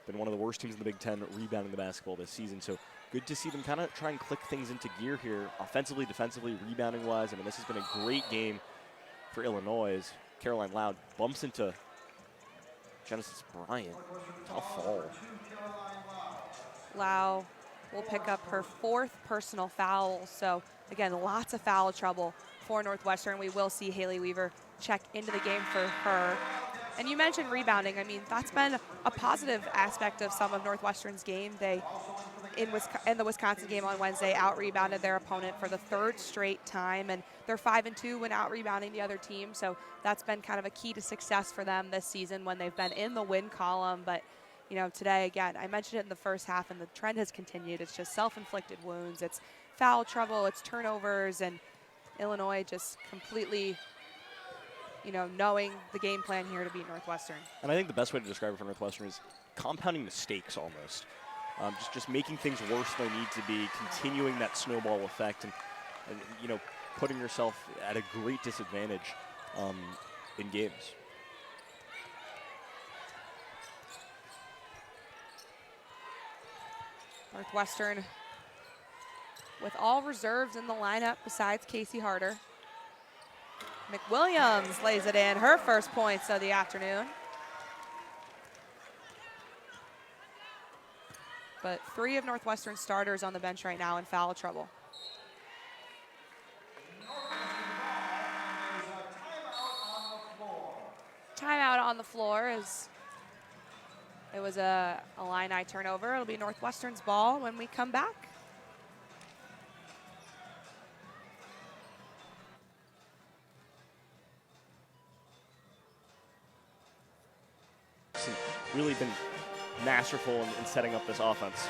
been one of the worst teams in the Big Ten rebounding the basketball this season. So good to see them kind of try and click things into gear here, offensively, defensively, rebounding-wise. I mean, this has been a great game for Illinois as Caroline Loud bumps into Genesis Bryant. Tough fall. Lau will pick up her 4th personal foul. So, again, lots of foul trouble for Northwestern. We will see Haley Weaver check into the game for her. And you mentioned rebounding. I mean, that's been a positive aspect of some of Northwestern's game. They, in the Wisconsin game on Wednesday, out-rebounded their opponent for the 3rd straight time, and they're 5-2 when out-rebounding the other team. So that's been kind of a key to success for them this season when they've been in the win column. But, today, again, I mentioned it in the first half, and the trend has continued. It's just self-inflicted wounds. It's foul trouble. It's turnovers, and Illinois just completely knowing the game plan here to beat Northwestern. And I think the best way to describe it for Northwestern is compounding mistakes almost. just making things worse than they need to be, continuing that snowball effect, and you know, putting yourself at a great disadvantage in games. Northwestern with all reserves in the lineup besides Casey Harder. McWilliams lays it in, her first points of the afternoon. But 3 of Northwestern starters on the bench right now in foul trouble. Timeout on the floor as it was a Illini turnover. It'll be Northwestern's ball when we come back. Really been masterful in setting up this offense.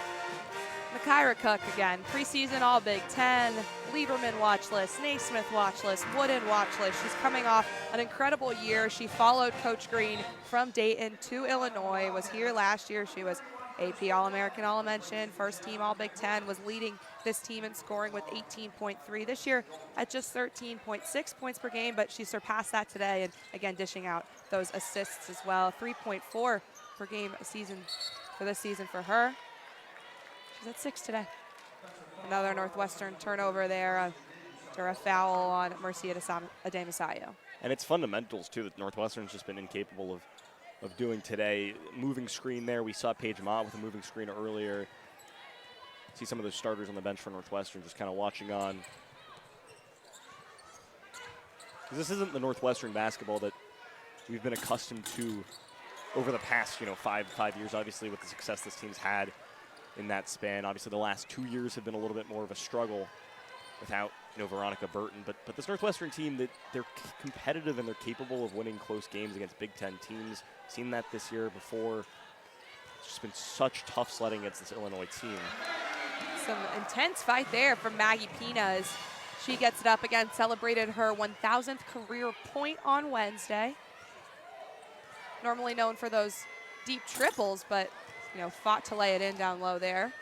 Makaira Cook again, preseason All Big Ten, Lieberman watch list, Naismith watch list, Wooden watch list. She's coming off an incredible year. She followed Coach Green from Dayton to Illinois, was here last year. She was AP All-American, All-Mention, first team All Big Ten, was leading this team in scoring with 18.3. This year at just 13.6 points per game, but she surpassed that today, and again, dishing out those assists as well. 3.4 per game a season for this season for her. She's at 6 today. Another Northwestern turnover there after a foul on Mercia Ademasayo. And it's fundamentals, too, that Northwestern's just been incapable of doing today. Moving screen there. We saw Paige Mott with a moving screen earlier. See some of those starters on the bench for Northwestern just kind of watching on. This isn't the Northwestern basketball that we've been accustomed to over the past, five years, obviously, with the success this team's had in that span. Obviously, the last 2 years have been a little bit more of a struggle without, Veronica Burton. But this Northwestern team, that they're competitive and they're capable of winning close games against Big Ten teams. Seen that this year before. It's just been such tough sledding against this Illinois team. Some intense fight there from Maggie Pina as she gets it up again, celebrated her 1,000th career point on Wednesday. Normally known for those deep triples, but fought to lay it in down low there.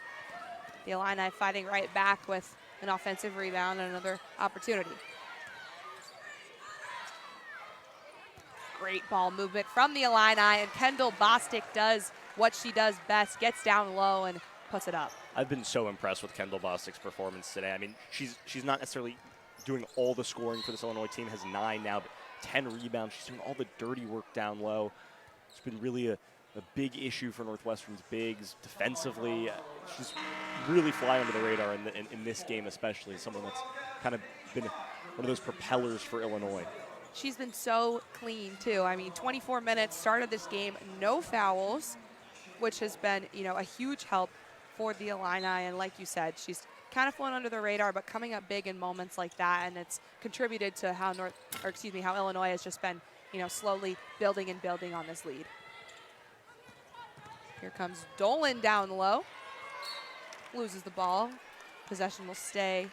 The Illini fighting right back with an offensive rebound and another opportunity. Great ball movement from the Illini, and Kendall Bostic does what she does best, gets down low and puts it up. I've been so impressed with Kendall Bostic's performance today. I mean, she's not necessarily doing all the scoring for this Illinois team, has 9 now, but 10 rebounds. She's doing all the dirty work down low. It's been really a big issue for Northwestern's bigs defensively. She's really flying under the radar in this game, especially someone that's kind of been one of those propellers for Illinois. She's been so clean too. I mean, 24 minutes, started this game, no fouls, which has been, a huge help for the Illini. And like you said, she's kind of flown under the radar, but coming up big in moments like that, and it's contributed to how Illinois has just been, slowly building and building on this lead. Here comes Dolan down low. Loses the ball. Possession will stay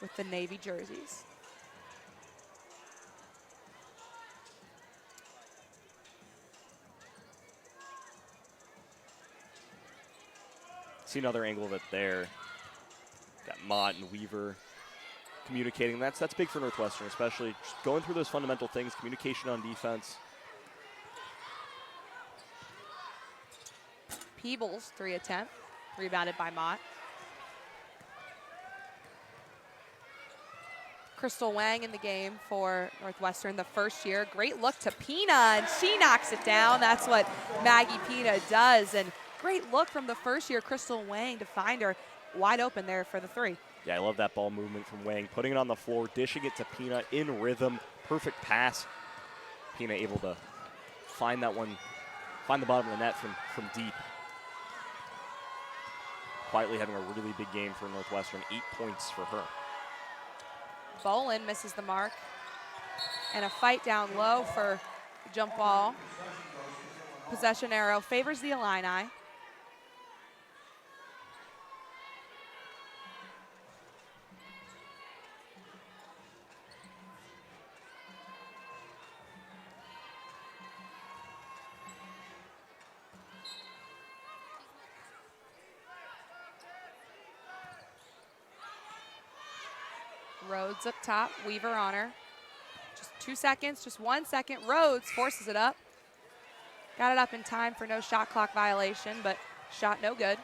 with the Navy jerseys. See another angle of it there. Got Mott and Weaver communicating. That's big for Northwestern, especially just going through those fundamental things, communication on defense. Peebles, 3 attempt, rebounded by Mott. Crystal Wang in the game for Northwestern the first year. Great look to Pina, and she knocks it down. That's what Maggie Pina does. And great look from the first year, Crystal Wang, to find her wide open there for the 3. Yeah, I love that ball movement from Wang. Putting it on the floor, dishing it to Pina in rhythm. Perfect pass. Pina able to find that one, find the bottom of the net from deep. Quietly having a really big game for Northwestern. 8 points for her. Bolin misses the mark. And a fight down low for the jump ball. Possession arrow favors the Illini. Rhodes up top, Weaver on her. Just 2 seconds, just 1 second. Rhodes forces it up. Got it up in time for no shot clock violation, but shot no good.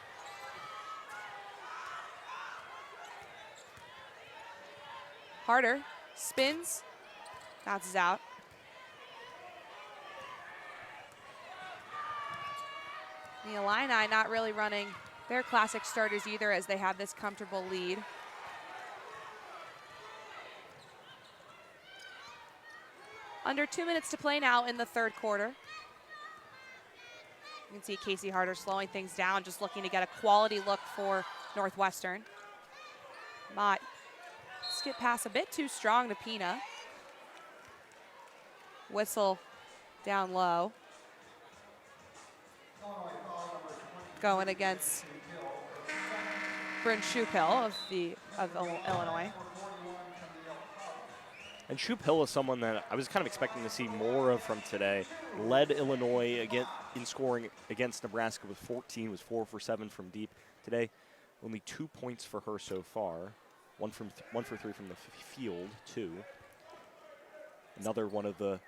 Harder, spins, bounces out. The Illini not really running their classic starters either, as they have this comfortable lead. Under 2 minutes to play now in the third quarter. You can see Casey Harder slowing things down, just looking to get a quality look for Northwestern. Mott skip pass a bit too strong to Pina. Whistle down low. Going against Bryn Shupil of Illinois. And Shupil is someone that I was kind of expecting to see more of from today. Led Illinois in scoring against Nebraska with 14, was 4 for 7 from deep. Today, only 2 points for her so far. One for 3 from the field, 2. Another one of the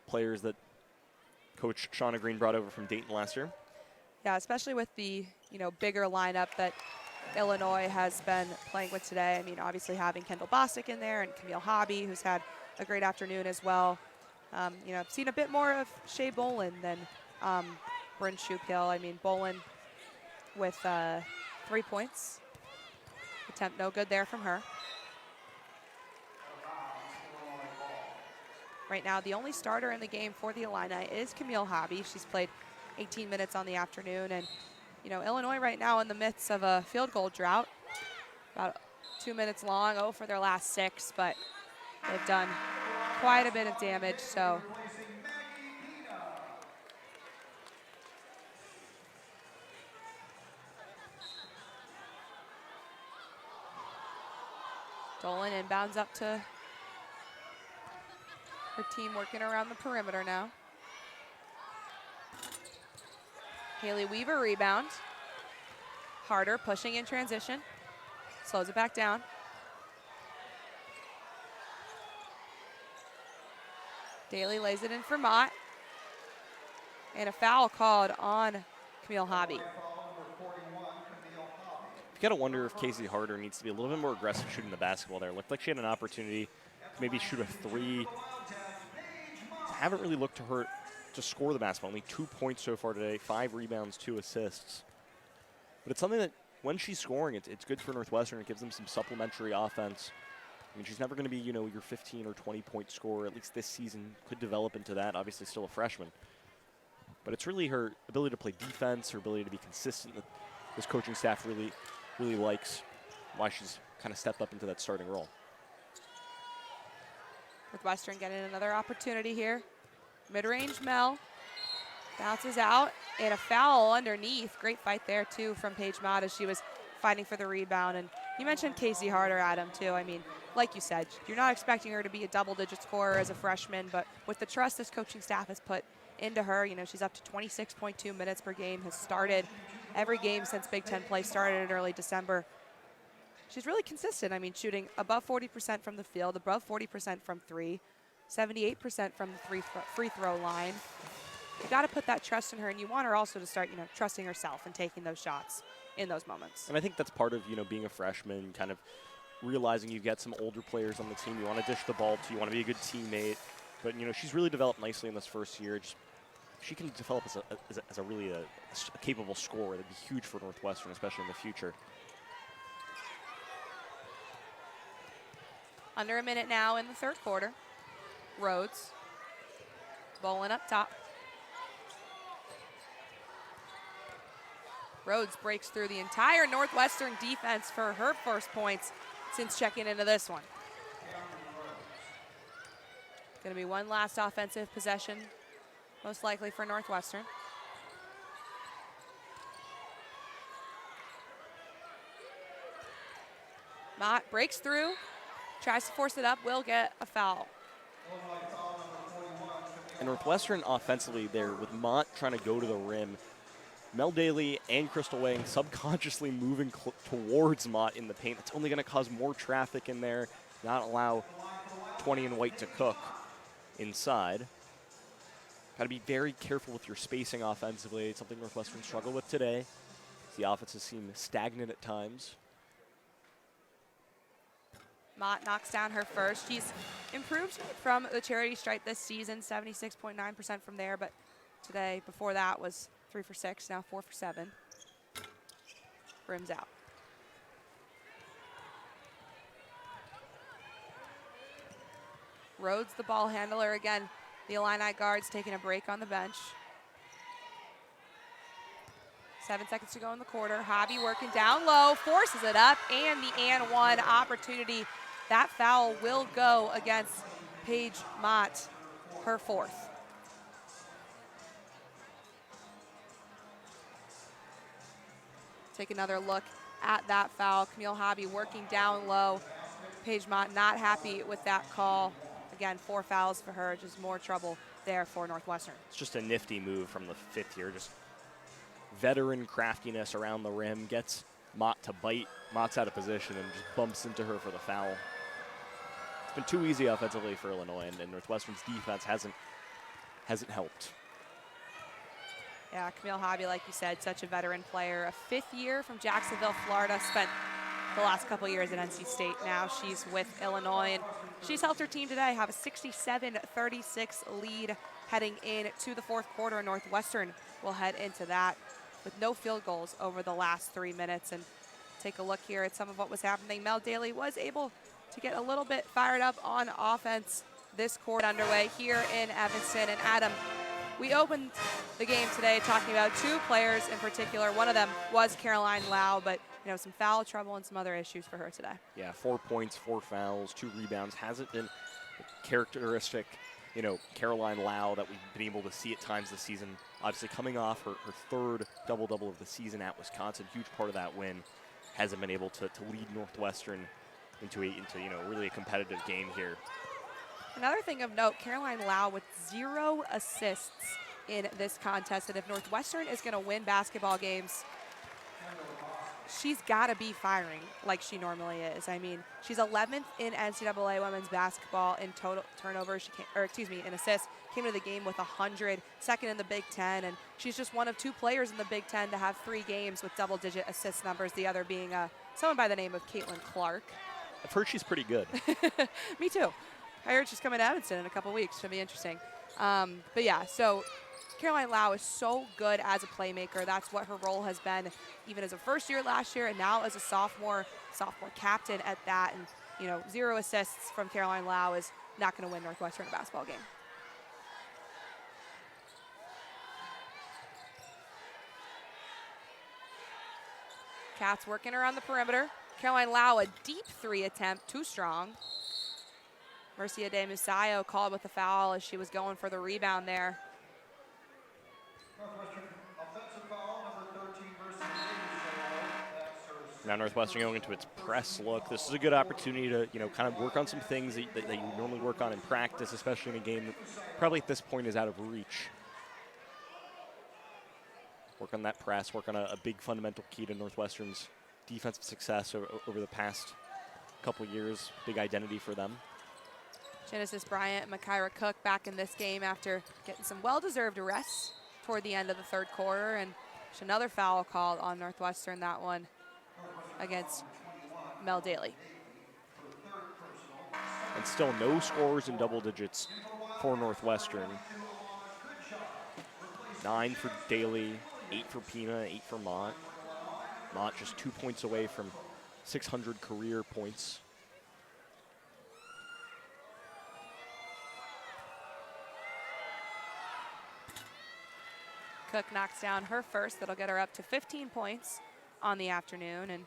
players that Coach Shauna Green brought over from Dayton last year. Yeah, especially with the bigger lineup that Illinois has been playing with today. I mean, obviously having Kendall Bostic in there and Camille Hobby, who's had a great afternoon as well. I've seen a bit more of Shea Bolin than Bryn Shupil. I mean, Bolin with 3 points. Attempt no good there from her. Right now, the only starter in the game for the Illini is Camille Hobby. She's played 18 minutes on the afternoon, and Illinois right now in the midst of a field goal drought, about 2 minutes long, for their last 6, but they've done quite a bit of damage, so. Dolan inbounds up to her team working around the perimeter now. Haley Weaver rebound. Harder pushing in transition. Slows it back down. Daly lays it in for Mott. And a foul called on Camille Hobby. You got to wonder if Casey Harder needs to be a little bit more aggressive shooting the basketball there. Looked like she had an opportunity to maybe shoot a 3. Haven't really looked to her to score the basketball. Only 2 points so far today, 5 rebounds, 2 assists. But it's something that when she's scoring, it's good for Northwestern. It gives them some supplementary offense. I mean, she's never going to be, your 15 or 20-point scorer. At least this season could develop into that. Obviously, still a freshman. But it's really her ability to play defense, her ability to be consistent that this coaching staff really likes, why she's kind of stepped up into that starting role. Northwestern getting another opportunity here. Mid-range Mel bounces out, and a foul underneath. Great fight there, too, from Paige Mott as she was fighting for the rebound. And you mentioned Casey Harder, Adam, too. I mean, like you said, you're not expecting her to be a double-digit scorer as a freshman, but with the trust this coaching staff has put into her, she's up to 26.2 minutes per game, has started every game since Big Ten play started in early December. She's really consistent. I mean, shooting above 40% from the field, above 40% from 3, 78% from the free throw line. You got to put that trust in her, and you want her also to start, trusting herself and taking those shots in those moments. And I think that's part of, being a freshman, kind of realizing you get some older players on the team you want to dish the ball to, you want to be a good teammate. But, she's really developed nicely in this first year. She can develop as a really capable scorer. That'd be huge for Northwestern, especially in the future. Under a minute now in the third quarter. Rhodes. Bolin up top. Rhodes breaks through the entire Northwestern defense for her first points since checking into this one. Going to be one last offensive possession, most likely for Northwestern. Mott breaks through, tries to force it up, will get a foul. And Northwestern offensively there with Mott trying to go to the rim. Mel Daly and Crystal Wang subconsciously moving towards Mott in the paint. That's only going to cause more traffic in there. not allow 20 and white to cook inside. Got to be very careful with your spacing offensively. It's something Northwestern struggled with today. The offenses seem stagnant at times. Mott knocks down her first. She's improved from the charity stripe this season, 76.9% from there, but today, before that, was 3 for 6, now 4 for 7. Rims out. Rhodes, the ball handler again. The Illini guards taking a break on the bench. 7 seconds to go in the quarter. Hobby working down low, forces it up, and the and one opportunity. That foul will go against Paige Mott, her 4th. Take another look at that foul. Camille Hobby working down low. Paige Mott not happy with that call. Again, 4 fouls for her, just more trouble there for Northwestern. It's just a nifty move from the 5th year. Just veteran craftiness around the rim, gets Mott to bite. Mott's out of position and just bumps into her for the foul. It's been too easy offensively for Illinois, and Northwestern's defense hasn't helped. Yeah, Camille Hobby, like you said, such a veteran player. A 5th year from Jacksonville, Florida. Spent the last couple years at NC State. Now she's with Illinois, and she's helped her team today have a 67-36 lead heading into the 4th quarter. Northwestern will head into that with no field goals over the last 3 minutes. And take a look here at some of what was happening. Mel Daly was able to get a little bit fired up on offense this quarter underway here in Evanston. And Adam, we opened the game today talking about 2 players in particular. One of them was Caroline Lau, but some foul trouble and some other issues for her today. Yeah, 4 points, 4 fouls, 2 rebounds. Hasn't been characteristic, Caroline Lau that we've been able to see at times this season. Obviously coming off her 3rd double-double of the season at Wisconsin. Huge part of that win. Hasn't been able to lead Northwestern into really a competitive game here. Another thing of note, Caroline Lau with 0 assists in this contest. And if Northwestern is going to win basketball games, she's got to be firing like she normally is. I mean, she's 11th in NCAA women's basketball in total turnovers. In assists. Came to the game with 100, 2nd in the Big Ten, and she's just one of 2 players in the Big Ten to have 3 games with double-digit assist numbers. The other being someone by the name of Caitlin Clark. I've heard she's pretty good. Me too. I heard she's coming to Evanston in a couple weeks. Should be interesting. But yeah, so Caroline Lau is so good as a playmaker. That's what her role has been, even as a 1st year last year, and now as a sophomore captain at that. And 0 assists from Caroline Lau is not going to win Northwestern a basketball game. Cats working around the perimeter. Caroline Lau, a deep 3 attempt, too strong. Mercia de Musayo called with the foul as she was going for the rebound there. Now Northwestern going into its press look. This is a good opportunity to, kind of work on some things that you normally work on in practice, especially in a game that probably at this point is out of reach. Work on that press, work on a big fundamental key to Northwestern's defensive success over the past couple years. Big identity for them. Genesis Bryant and Makaira Cook back in this game after getting some well-deserved rests toward the end of the 3rd quarter. And there's another foul called on Northwestern, that one against Mel Daly. And still no scores in double digits for Northwestern. 9 for Daly, 8 for Pina, 8 for Mott. Mott just 2 points away from 600 career points. Cook knocks down her first. That'll get her up to 15 points on the afternoon. And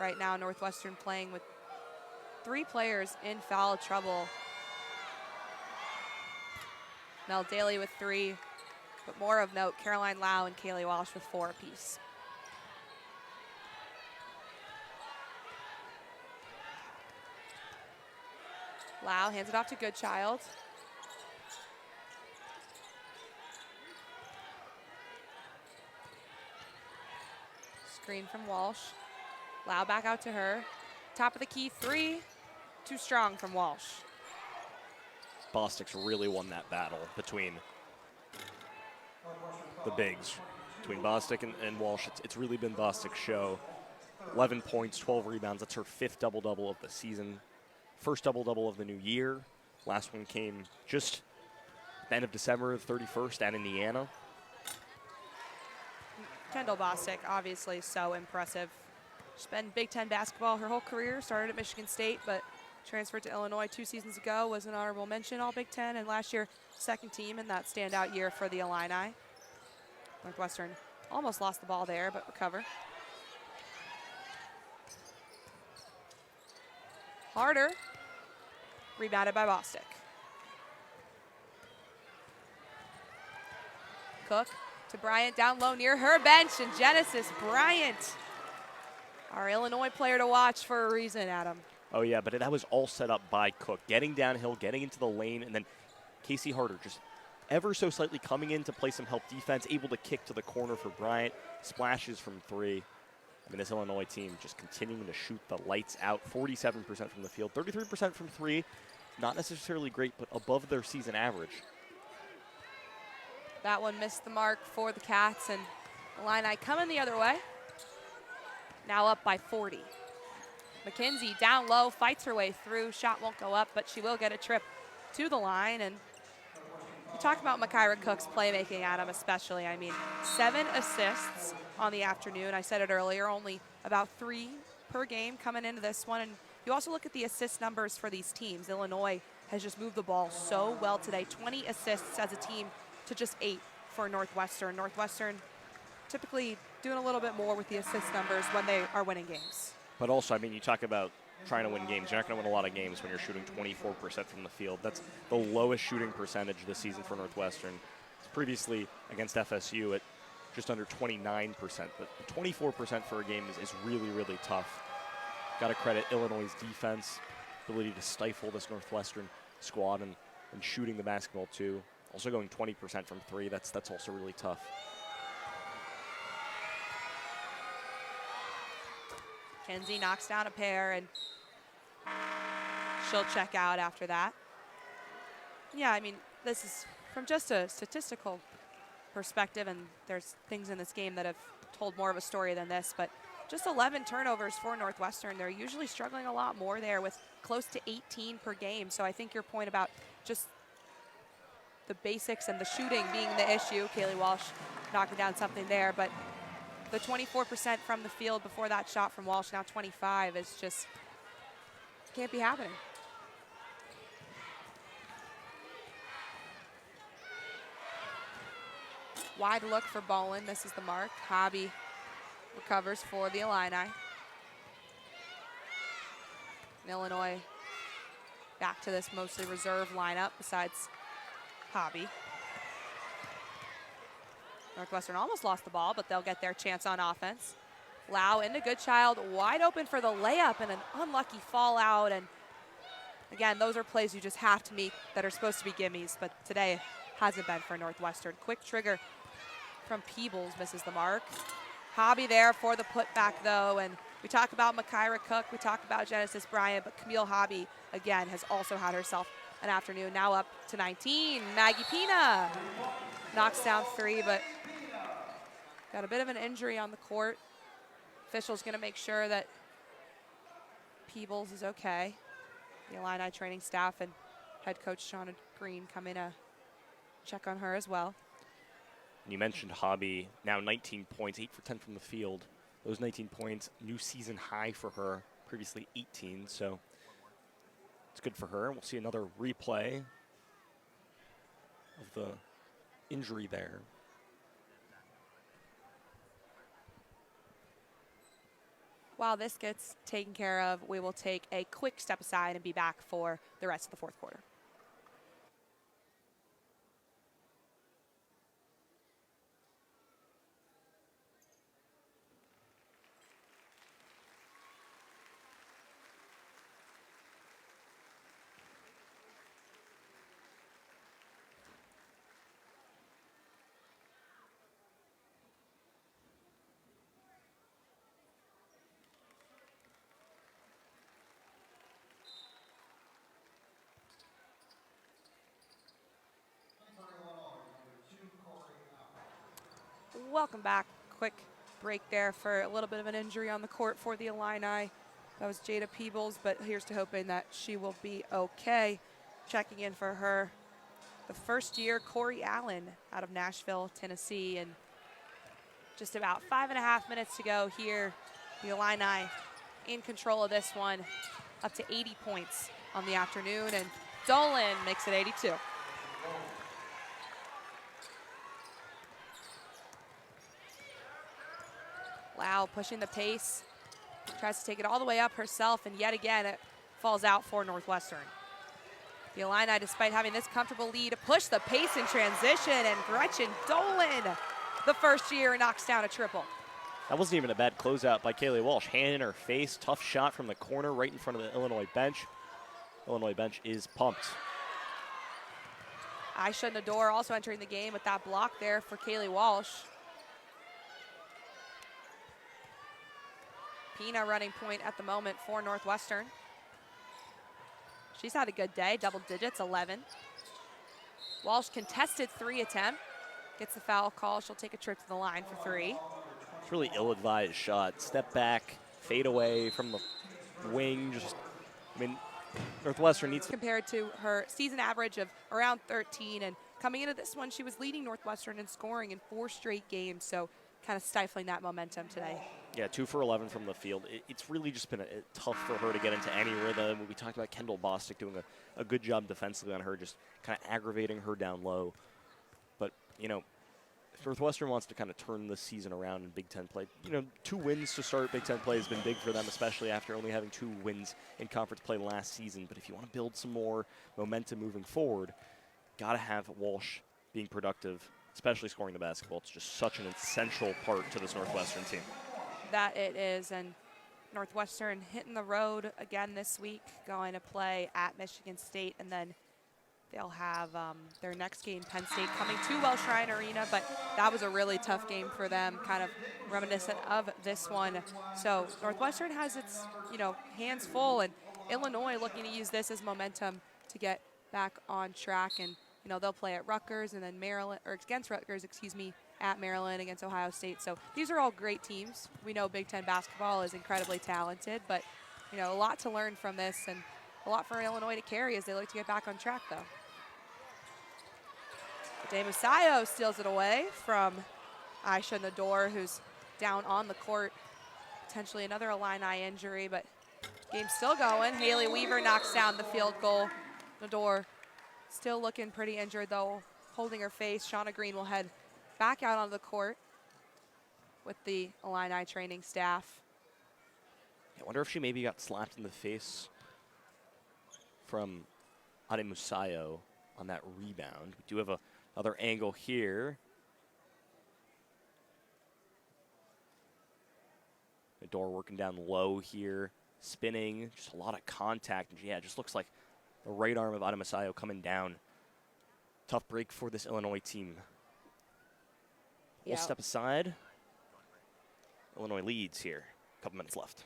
right now, Northwestern playing with 3 players in foul trouble. Mel Daly with 3, but more of note, Caroline Lau and Kaylee Walsh with 4 apiece. Lau hands it off to Goodchild. Screen from Walsh. Lau back out to her. Top of the key 3. too strong from Walsh. Bostic's really won that battle between the bigs. Between Bostic and Walsh, it's really been Bostic's show. 11 points, 12 rebounds. That's her 5th double-double of the season. First double-double of the new year. Last one came just at the end of December 31st at Indiana. Kendall Bostic, obviously so impressive. She's been Big Ten basketball her whole career, started at Michigan State, but transferred to Illinois 2 seasons ago, was an honorable mention all Big Ten, and last year, second team in that standout year for the Illini. Northwestern almost lost the ball there, but recover. Harder, rebounded by Bostic. Cook to Bryant down low near her bench, and Genesis Bryant, our Illinois player to watch for a reason, Adam. Oh yeah, but that was all set up by Cook. Getting downhill, getting into the lane, and then Casey Harder just ever so slightly coming in to play some help defense, able to kick to the corner for Bryant, splashes from 3. I mean, this Illinois team just continuing to shoot the lights out, 47% from the field, 33% from 3. Not necessarily great, but above their season average. That one missed the mark for the Cats, and Illini coming the other way. Now up by 40. McKenzie down low, fights her way through. Shot won't go up, but she will get a trip to the line. And you talk about Makira Cook's playmaking, Adam, especially. I mean, 7 assists on the afternoon. I said it earlier, only about 3 per game coming into this one. And you also look at the assist numbers for these teams. Illinois has just moved the ball so well today. 20 assists as a team to just 8 for Northwestern. Northwestern typically doing a little bit more with the assist numbers when they are winning games. But also, I mean, you talk about trying to win games. You're not going to win a lot of games when you're shooting 24% from the field. That's the lowest shooting percentage this season for Northwestern. It's previously against FSU at just under 29%. But 24% for a game is really, really tough. Got to credit Illinois' defense, ability to stifle this Northwestern squad and shooting the basketball too. Also going 20% from 3. That's also really tough. Kenzie knocks down a pair, and she'll check out after that. Yeah, I mean, this is from just a statistical perspective, and there's things in this game that have told more of a story than this, but just 11 turnovers for Northwestern. They're usually struggling a lot more there with close to 18 per game. So I think your point about just the basics and the shooting being the issue, Kaylee Walsh knocking down something there, but the 24% from the field before that shot from Walsh, now 25, is just can't be happening. Wide look for Bowen, misses the mark. Hobby recovers for the Illini. And Illinois back to this mostly reserve lineup besides Hobby. Northwestern almost lost the ball, but they'll get their chance on offense. Lau into Goodchild, wide open for the layup, and an unlucky fallout. And again, those are plays you just have to make that are supposed to be gimmies, but today hasn't been for Northwestern. Quick trigger from Peebles, misses the mark. Hobby there for the putback, though, and we talk about Makira Cook, we talk about Genesis Bryant, but Camille Hobby, again, has also had herself an afternoon. Now up to 19. Maggie Pina knocks down 3, but got a bit of an injury on the court. Official's going to make sure that Peebles is okay. The Illini training staff and head coach Shauna Green come in to check on her as well. And you mentioned Hobby, now 19 points, 8 for 10 from the field. Those 19 points, new season high for her, previously 18, so it's good for her. And we'll see another replay of the injury there. While this gets taken care of, we will take a quick step aside and be back for the rest of the fourth quarter. welcome back. Quick break there for a little bit of an injury on the court for the Illini. That was Jada Peebles, but here's to hoping that she will be okay. Checking in for her, the first year, Corey Allen out of Nashville, Tennessee. And just about 5.5 minutes to go here. The Illini in control of this one, up to 80 points on the afternoon, and Dolan makes it 82. Lau pushing the pace, tries to take it all the way up herself, and yet again it falls out for Northwestern. The Illini, despite having this comfortable lead, push the pace in transition, and Gretchen Dolan, the first year, knocks down a triple. That wasn't even a bad closeout by Kaylee Walsh. Hand in her face, tough shot from the corner right in front of the Illinois bench. Illinois bench is pumped. Aisha Nador also entering the game with that block there for Kaylee Walsh. Pina running point at the moment for Northwestern. She's had a good day, double digits, 11. Walsh contested 3 attempt, gets the foul call. She'll take a trip to the line for 3. It's really ill-advised shot. Step back, fade away from the wing. Northwestern needs to. Compared to her season average of around 13, and coming into this one, she was leading Northwestern in scoring in 4 straight games, so kind of stifling that momentum today. Yeah, 2 for 11 from the field. It's really just been tough for her to get into any rhythm. We talked about Kendall Bostic doing a good job defensively on her, just kind of aggravating her down low. But, if Northwestern wants to kind of turn the season around in Big Ten play, 2 wins to start Big Ten play has been big for them, especially after only having 2 wins in conference play last season. But if you want to build some more momentum moving forward, got to have Walsh being productive, especially scoring the basketball. It's just such an essential part to this Northwestern team. That it is, and Northwestern hitting the road again this week, going to play at Michigan State, and then they'll have their next game, Penn State, coming to Welsh Ryan Arena, but that was a really tough game for them, kind of reminiscent of this one. So Northwestern has its, hands full, and Illinois looking to use this as momentum to get back on track. And, they'll play at Rutgers and then Maryland, or against Rutgers, at Maryland, against Ohio State. So these are all great teams. We know Big Ten basketball is incredibly talented, but, a lot to learn from this and a lot for Illinois to carry as they look to get back on track, though. De Musayo steals it away from Aisha Nador, who's down on the court. Potentially another Illini injury, but game's still going. Haley Weaver knocks down the field goal. Nador still looking pretty injured, though, holding her face. Shauna Green will head back out onto the court with the Illini training staff. I wonder if she maybe got slapped in the face from Ade Musayo on that rebound. We do have another angle here. Nador working down low here, spinning, just a lot of contact. And yeah, it just looks like the right arm of Ade Musayo coming down. Tough break for this Illinois team. We'll step aside. Illinois leads here. A couple minutes left.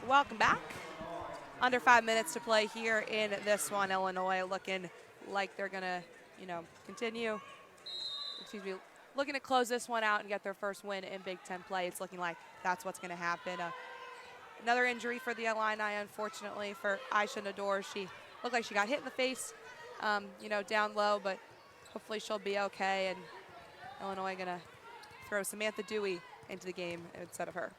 Welcome back. Under 5 minutes to play here in this one. Illinois looking like they're going to, continue. Looking to close this one out and get their first win in Big Ten play. It's looking like that's what's going to happen. Another injury for the Illini, unfortunately, for Aisha Nador. She looked like she got hit in the face, down low, but hopefully she'll be okay. And Illinois going to throw Samantha Dewey into the game instead of her.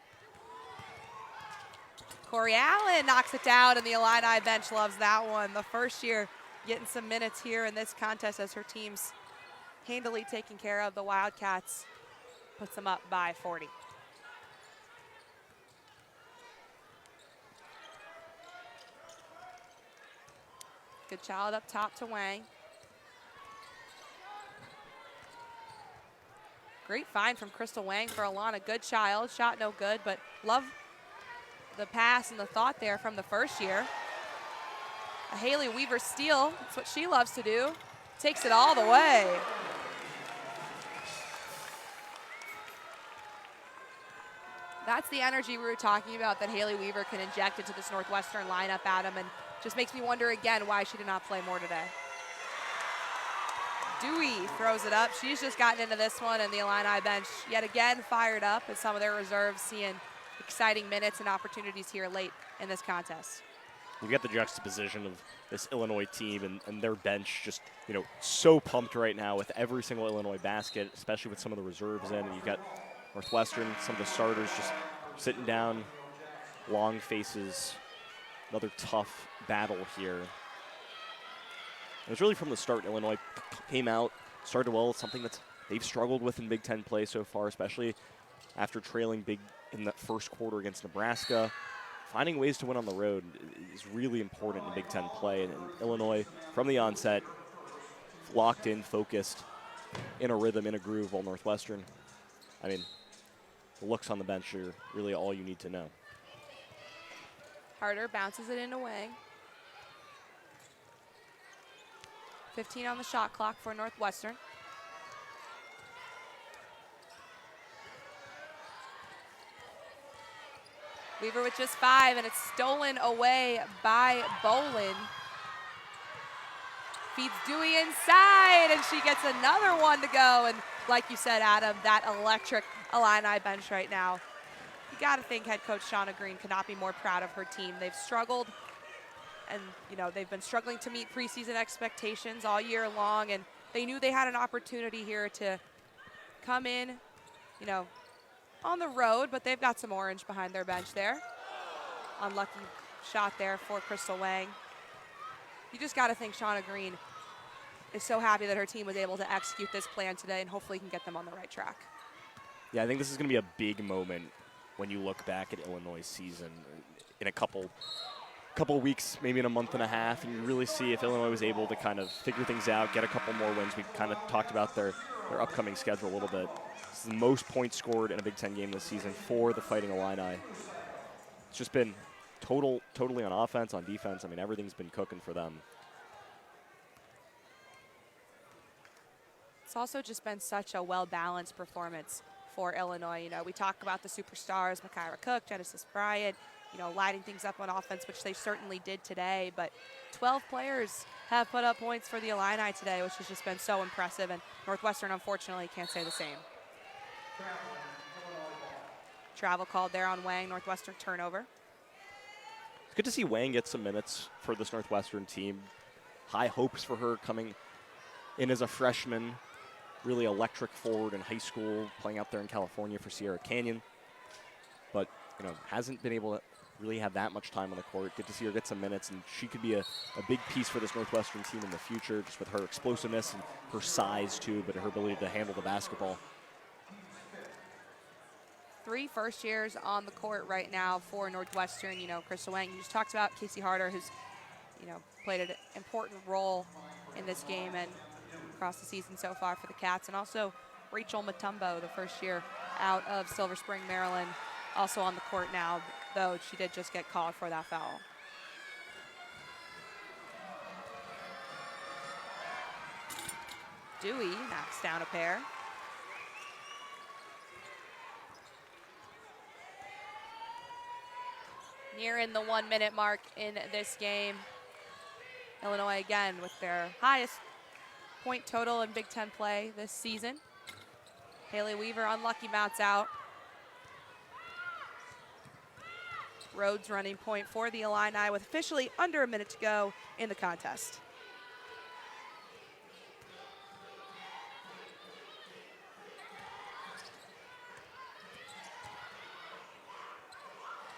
Corey Allen knocks it down, and the Illini bench loves that one. The first year getting some minutes here in this contest as her team's handily taking care of the Wildcats. Puts them up by 40. Good child up top to Wang. Great find from Crystal Wang for Alana Goodchild. Shot no good, but love the pass and the thought there from the first year. A Haley Weaver steal, that's what she loves to do. Takes it all the way. That's the energy we were talking about that Haley Weaver can inject into this Northwestern lineup, Adam, and just makes me wonder again why she did not play more today. Dewey throws it up. She's just gotten into this one, and the Illini bench yet again fired up as some of their reserves seeing exciting minutes and opportunities here late in this contest. You get the juxtaposition of this Illinois team and their bench just, so pumped right now with every single Illinois basket, especially with some of the reserves in. And you've got Northwestern, some of the starters just sitting down, long faces, another tough battle here. It was really from the start. Illinois came out, started well, something that they've struggled with in Big Ten play so far, especially after trailing big in that first quarter against Nebraska. Finding ways to win on the road is really important in Big Ten play. And Illinois, from the onset, locked in, focused, in a rhythm, in a groove, while Northwestern, the looks on the bench are really all you need to know. Harder bounces it into Wang. 15 on the shot clock for Northwestern. Weaver with just 5, and it's stolen away by Bolin. Feeds Dewey inside, and she gets another one to go. And like you said, Adam, that electric Illini bench right now. You got to think head coach Shauna Green could not be more proud of her team. They've struggled, and they've been struggling to meet preseason expectations all year long, and they knew they had an opportunity here to come in, on the road, but they've got some orange behind their bench there. Unlucky shot there for Crystal Wang. You just got to think Shauna Green is so happy that her team was able to execute this plan today, and hopefully can get them on the right track. Yeah, I think this is going to be a big moment when you look back at Illinois' season in a couple weeks, maybe in a month and a half, and you really see if Illinois was able to kind of figure things out, get a couple more wins. We kind of talked about their upcoming schedule a little bit. It's the most points scored in a Big Ten game this season for the Fighting Illini. It's just been totally on offense, on defense. Everything's been cooking for them. It's also just been such a well-balanced performance for Illinois. We talk about the superstars, Makira Cook, Genesis Bryant, lighting things up on offense, which they certainly did today. But 12 players have put up points for the Illini today, which has just been so impressive. And Northwestern, unfortunately, can't say the same. Travel called there on Wang, Northwestern turnover. It's good to see Wang get some minutes for this Northwestern team. High hopes for her coming in as a freshman. Really electric forward in high school, playing out there in California for Sierra Canyon. But, hasn't been able to really have that much time on the court. Good to see her get some minutes, and she could be a big piece for this Northwestern team in the future, just with her explosiveness and her size, too, but her ability to handle the basketball. 3 first years on the court right now for Northwestern. Crystal Wang, you just talked about Casey Harder, who's, played an important role in this game and across the season so far for the Cats. And also Rachel Mutombo, the first year out of Silver Spring, Maryland, also on the court now, though she did just get called for that foul. Dewey knocks down a pair. Nearing the 1-minute mark in this game. Illinois again with their highest point total in Big Ten play this season. Haley Weaver, unlucky, mounts out. Rhodes running point for the Illini with officially under a minute to go in the contest.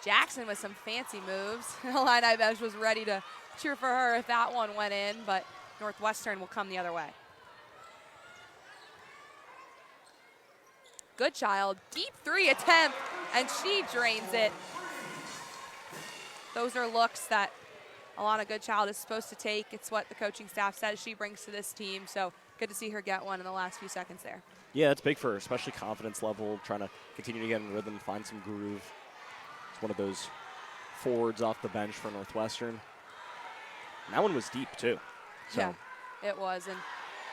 Jackson with some fancy moves. Illini bench was ready to cheer for her if that one went in, but Northwestern will come the other way. Goodchild, deep 3 attempt, and she drains it. Those are looks that Alana Goodchild is supposed to take. It's what the coaching staff says she brings to this team, so good to see her get one in the last few seconds there. Yeah, it's big for her, especially confidence level, trying to continue to get in rhythm, find some groove. It's one of those forwards off the bench for Northwestern. And that one was deep, too. So. Yeah, it was. And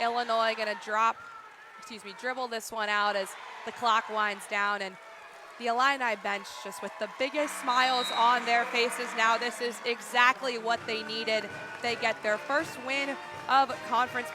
Illinois going to dribble this one out as the clock winds down. And the Illini bench just with the biggest smiles on their faces now. This is exactly what they needed. They get their first win of conference